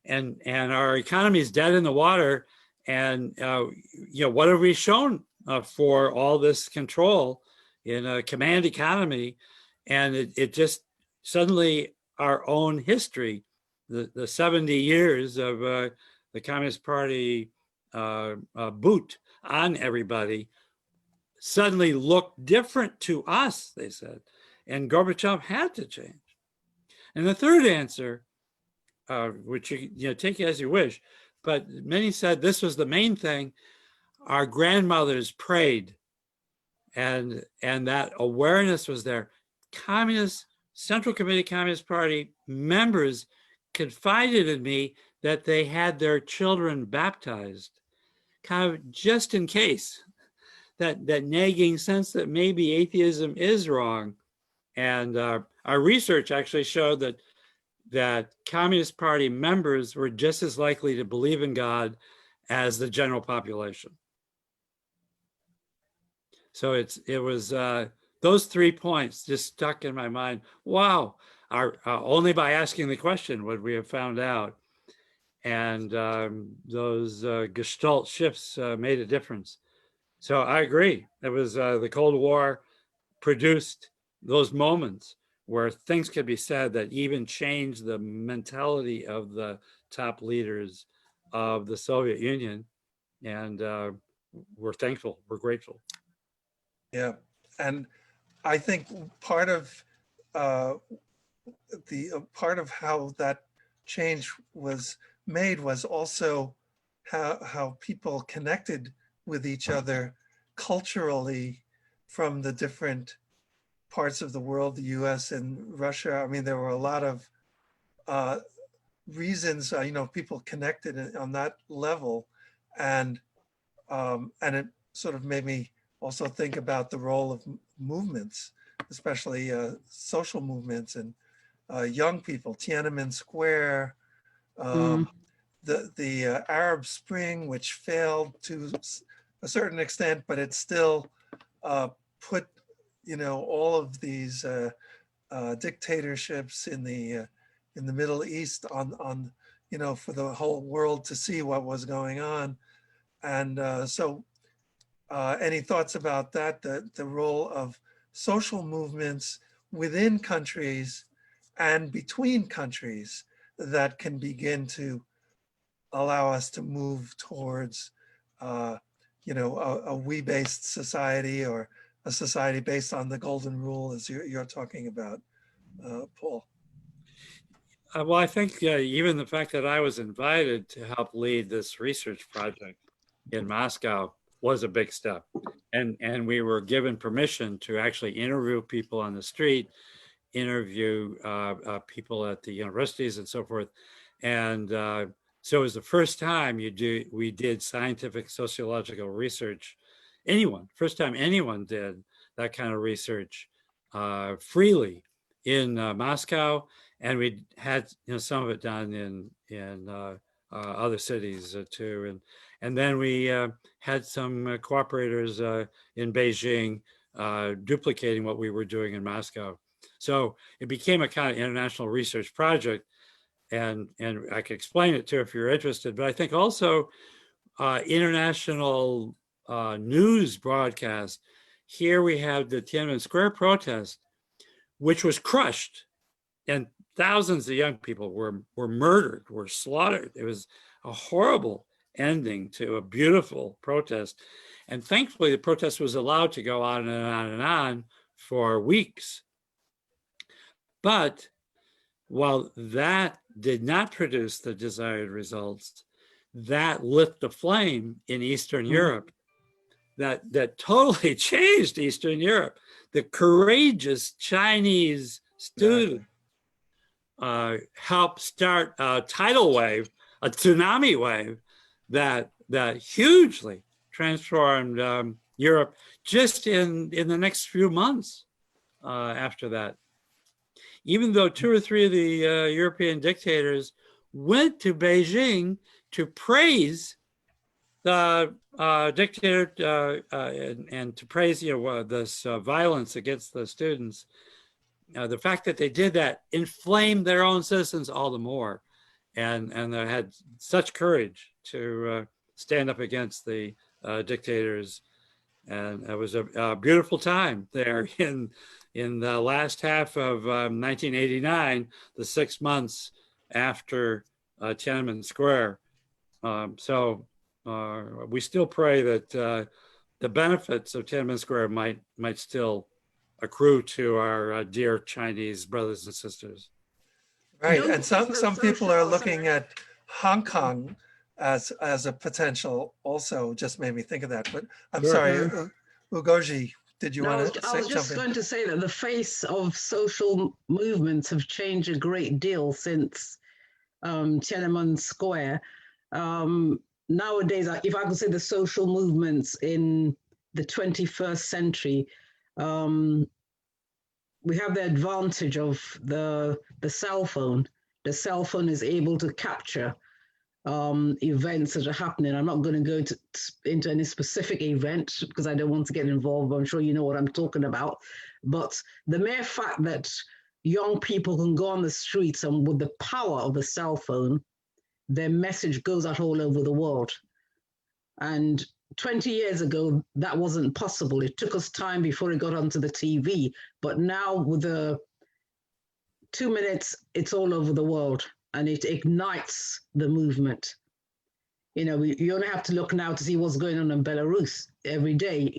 Speaker 2: And our economy is dead in the water. And what have we shown for all this control in a command economy? And it just suddenly our own history, the 70 years of the Communist Party boot on everybody, suddenly looked different to us, they said. And Gorbachev had to change. And the third answer, which you take as you wish, but many said this was the main thing. Our grandmothers prayed, and that awareness was there. Central Committee Communist Party members confided in me that they had their children baptized, kind of just in case, that nagging sense that maybe atheism is wrong. And our research actually showed that Communist Party members were just as likely to believe in God as the general population. So it was those 3 points just stuck in my mind. Wow, only by asking the question would we have found out. And those gestalt shifts made a difference. So I agree. It was the Cold War produced those moments where things could be said that even changed the mentality of the top leaders of the Soviet Union. And we're thankful, we're grateful.
Speaker 1: Yeah, and I think part of part of how that change was made was also how people connected with each other culturally from the different parts of the world, the US and Russia. I mean, there were a lot of reasons, people connected on that level. And it sort of made me also think about the role of movements, especially social movements and young people, Tiananmen Square, the Arab Spring, which failed to a certain extent, but it still put, all of these dictatorships in the Middle East on, for the whole world to see what was going on. And so any thoughts about that, the role of social movements within countries and between countries that can begin to allow us to move towards, a we-based society, or a society based on the golden rule, as you're talking about, Paul?
Speaker 2: Well, I think even the fact that I was invited to help lead this research project in Moscow was a big step. And we were given permission to actually interview people on the street, interview people at the universities and so forth. And so it was the first time we did scientific sociological research. First time anyone did that kind of research freely in Moscow. And we had some of it done in other cities too. And then we had some cooperators in Beijing duplicating what we were doing in Moscow. So it became a kind of international research project, and I can explain it too if you're interested. But I think also international news broadcast. Here we have the Tiananmen Square protest, which was crushed, and thousands of young people were murdered, were slaughtered. It was a horrible ending to a beautiful protest. And thankfully, the protest was allowed to go on and on and on for weeks. But while that did not produce the desired results, that lit the flame in Eastern Europe that totally changed Eastern Europe. The courageous Chinese student helped start a tidal wave, a tsunami wave that hugely transformed Europe just in the next few months after that. Even though 2 or 3 of the European dictators went to Beijing to praise the dictator and to praise this violence against the students, the fact that they did that inflamed their own citizens all the more, and they had such courage to stand up against the dictators. And it was a beautiful time there in the last half of 1989, the 6 months after Tiananmen Square. So we still pray that the benefits of Tiananmen Square might still accrue to our dear Chinese brothers and sisters.
Speaker 1: Right, and some people are looking at Hong Kong as a potential also. Just made me think of that, but I'm sorry, Ugoji, did you want to say something?
Speaker 4: I was just going to say that the face of social movements have changed a great deal since Tiananmen Square. Nowadays, if I could say the social movements in the 21st century, we have the advantage of the cell phone. The cell phone is able to capture events that are happening. I'm not going to go into any specific event because I don't want to get involved, but I'm sure you know what I'm talking about. But the mere fact that young people can go on the streets and with the power of the cell phone, their message goes out all over the world. And 20 years ago, that wasn't possible. It took us time before it got onto the TV. But now with the 2 minutes, it's all over the world and it ignites the movement. You only have to look now to see what's going on in Belarus every day.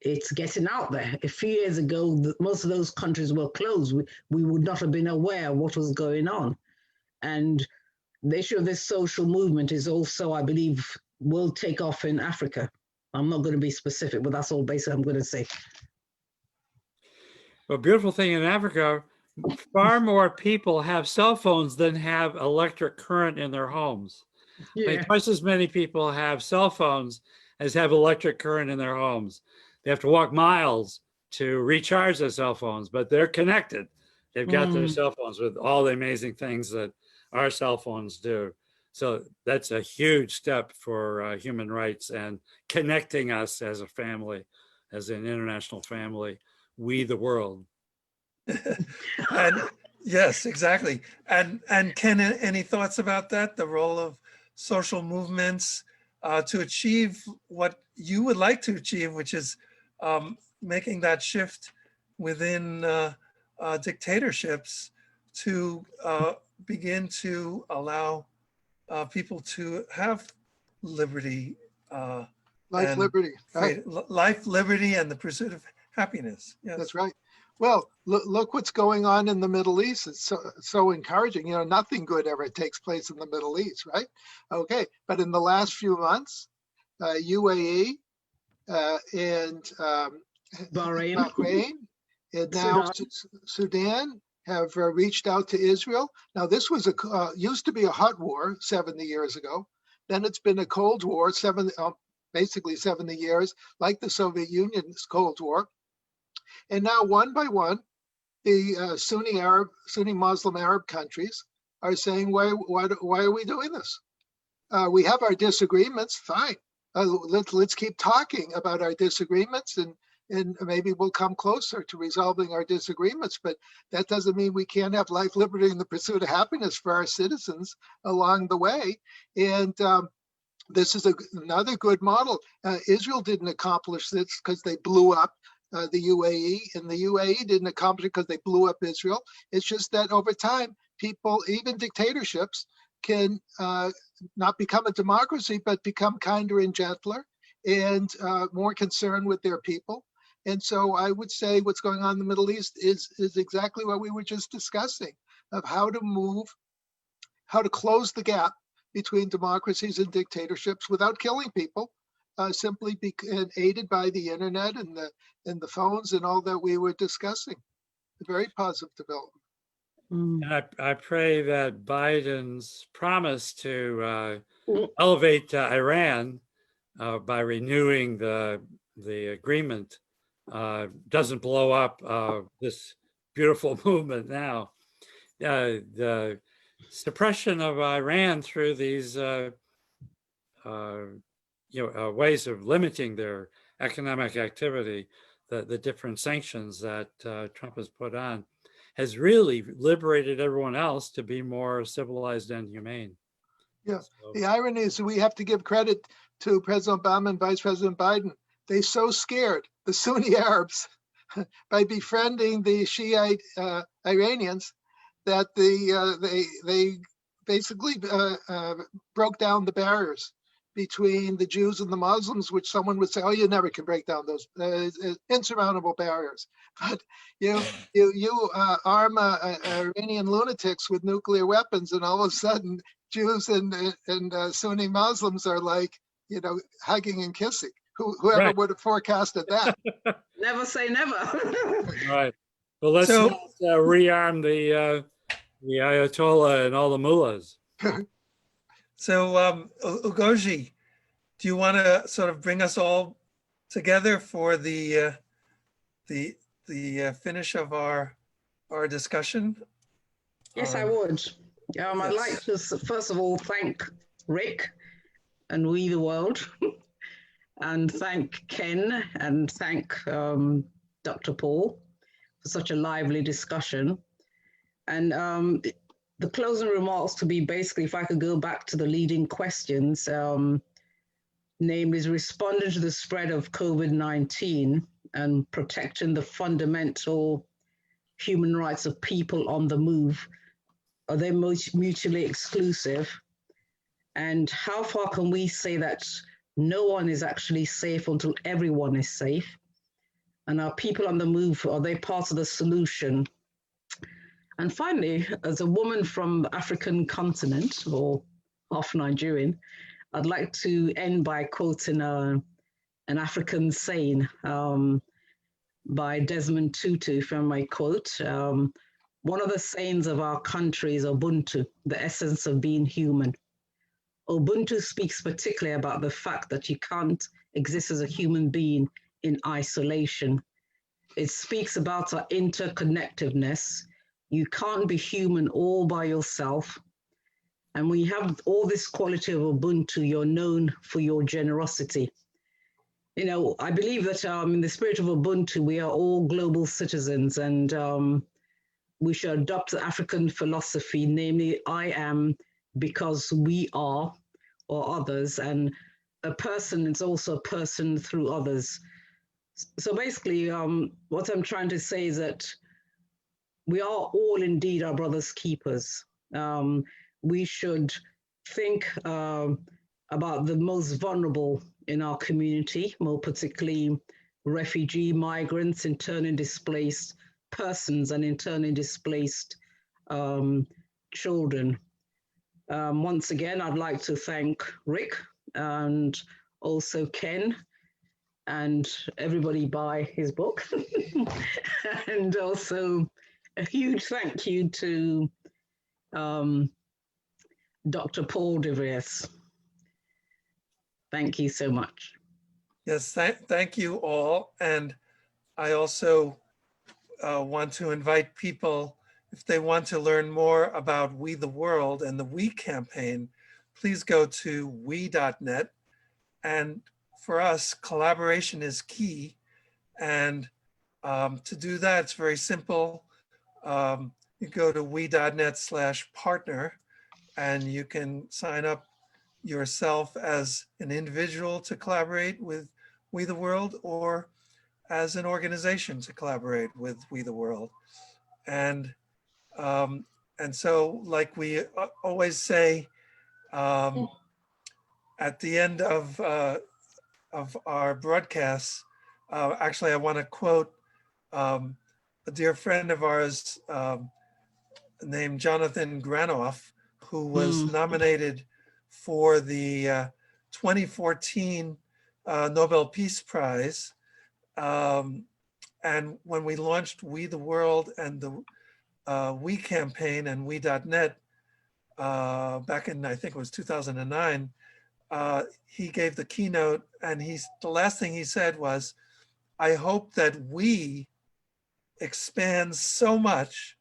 Speaker 4: It's getting out there. A few years ago, most of those countries were closed. We would not have been aware of what was going on. And the issue of this social movement is also, I believe, will take off in Africa. I'm not going to be specific, but that's all basically I'm going to say.
Speaker 2: A beautiful thing in Africa, far more people have cell phones than have electric current in their homes. I mean, twice as many people have cell phones as have electric current in their homes. They have to walk miles to recharge their cell phones, but they're connected. They've got their cell phones with all the amazing things that our cell phones do. So that's a huge step for human rights and connecting us as a family, as an international family, we the world.
Speaker 1: And yes, exactly. And Ken, any thoughts about that? The role of social movements to achieve what you would like to achieve, which is making that shift within dictatorships to begin to allow people to have liberty,
Speaker 3: Life,
Speaker 1: and
Speaker 3: liberty, right?
Speaker 1: life, liberty, and the pursuit of happiness. Yes.
Speaker 3: That's right. Well, look what's going on in the Middle East. It's so encouraging. You know, nothing good ever takes place in the Middle East, right? Okay, but in the last few months, UAE and Bahrain and now Sudan have reached out to Israel. Now, this was used to be a hot war 70 years ago. Then it's been a Cold War, basically 70 years, like the Soviet Union's Cold War. And now, one by one, the Sunni Muslim Arab countries are saying, why are we doing this? We have our disagreements, fine. Let's keep talking about our disagreements, and maybe we'll come closer to resolving our disagreements. But that doesn't mean we can't have life, liberty, and the pursuit of happiness for our citizens along the way. And this is another good model. Israel didn't accomplish this because they blew up the UAE, and the UAE didn't accomplish it because they blew up Israel. It's just that over time, people, even dictatorships, can not become a democracy, but become kinder and gentler and more concerned with their people. And so I would say what's going on in the Middle East is exactly what we were just discussing, of how to close the gap between democracies and dictatorships without killing people, simply aided by the internet and the phones and all that we were discussing. A very positive development.
Speaker 2: And I pray that Biden's promise to elevate Iran by renewing the agreement doesn't blow up this beautiful movement now. The suppression of Iran through these ways of limiting their economic activity, the different sanctions that Trump has put on, has really liberated everyone else to be more civilized and humane.
Speaker 3: Yeah, so the irony is we have to give credit to President Obama and Vice President Biden. They so scared the Sunni Arabs by befriending the Shiite Iranians that they basically broke down the barriers between the Jews and the Muslims, which someone would say, oh, you never can break down those insurmountable barriers. But you arm Iranian lunatics with nuclear weapons, and all of a sudden Jews and Sunni Muslims are like, hugging and kissing. Whoever would have forecasted that?
Speaker 4: Never say never.
Speaker 2: Right. Well, let's rearm the Ayatollah and all the mullahs.
Speaker 1: So, Ugoji, do you want to sort of bring us all together for the finish of our discussion?
Speaker 4: Yes, I would. I'd like to first of all thank Rick and We the World, and thank Ken and thank Dr. Paul for such a lively discussion. And the closing remarks to be basically, if I could go back to the leading questions, namely responding to the spread of COVID-19 and protecting the fundamental human rights of people on the move. Are they mutually exclusive? And how far can we say that no one is actually safe until everyone is safe? And are people on the move, are they part of the solution? And finally, as a woman from the African continent, or half Nigerian, I'd like to end by quoting an African saying by Desmond Tutu, if I may quote. One of the sayings of our country is Ubuntu, the essence of being human. Ubuntu speaks particularly about the fact that you can't exist as a human being in isolation. It speaks about our interconnectedness. You can't be human all by yourself. And when you have all this quality of Ubuntu, you're known for your generosity. You know, I believe that in the spirit of Ubuntu, we are all global citizens, and we should adopt the African philosophy, namely, I am because we are, or others, and a person is also a person through others. So basically, what I'm trying to say is that we are all indeed our brother's keepers. We should think about the most vulnerable in our community, more particularly refugee, migrants, internally displaced persons, and internally displaced children. Once again, I'd like to thank Rick and also Ken and everybody buy his book. And also a huge thank you to Dr. Paul de Vries. Thank you so much.
Speaker 1: Yes, thank you all. And I also want to invite people, if they want to learn more about We the World and the We campaign, please go to we.net. And for us, collaboration is key. And to do that, it's very simple. You go to we.net/partner, and you can sign up yourself as an individual to collaborate with We the World, or as an organization to collaborate with We the World. And so, like we always say at the end of our broadcasts, actually, I want to quote a dear friend of ours named Jonathan Granoff, who was nominated for the 2014 Nobel Peace Prize. And when we launched We the World and the We campaign and we.net back in, I think it was 2009, he gave the keynote, and the last thing he said was, I hope that we expand so much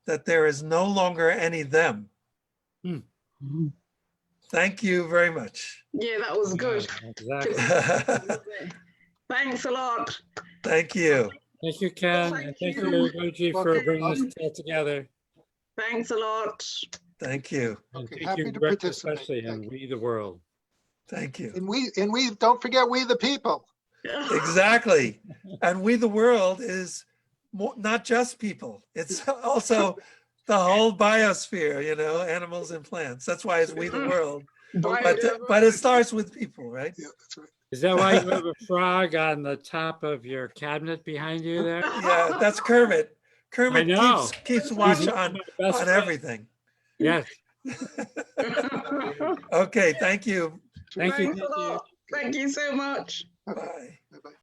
Speaker 1: that there is no longer any them. Thank you very much.
Speaker 4: Yeah, that was good.
Speaker 2: Exactly.
Speaker 4: Thanks a lot.
Speaker 1: Thank you.
Speaker 2: Thank you, Ken.
Speaker 4: Thank
Speaker 2: And thank
Speaker 4: you.
Speaker 2: you, Refugee, for bringing us all together.
Speaker 4: Thanks a lot.
Speaker 1: Thank you.
Speaker 2: And
Speaker 3: Okay,
Speaker 2: thank
Speaker 3: happy
Speaker 2: you,
Speaker 3: to
Speaker 2: Rick,
Speaker 3: participate.
Speaker 2: especially, and
Speaker 3: Thank
Speaker 2: We the World.
Speaker 1: Thank you.
Speaker 3: And we don't forget we the people.
Speaker 1: Exactly. And We the World is not just people. It's also the whole biosphere, you know, animals and plants. That's why it's We the World. But it starts with people, right?
Speaker 3: Yeah, that's right.
Speaker 2: Is that why you have a frog on the top of your cabinet behind you there?
Speaker 1: Yeah, that's Kermit. Kermit
Speaker 2: I know.
Speaker 1: keeps watch on
Speaker 2: best friend.
Speaker 1: everything.
Speaker 2: Yes.
Speaker 1: Okay, thank you.
Speaker 2: Thank you.
Speaker 4: Thanks a lot. Thank you so much.
Speaker 3: Okay.
Speaker 1: Bye.
Speaker 3: Bye-bye.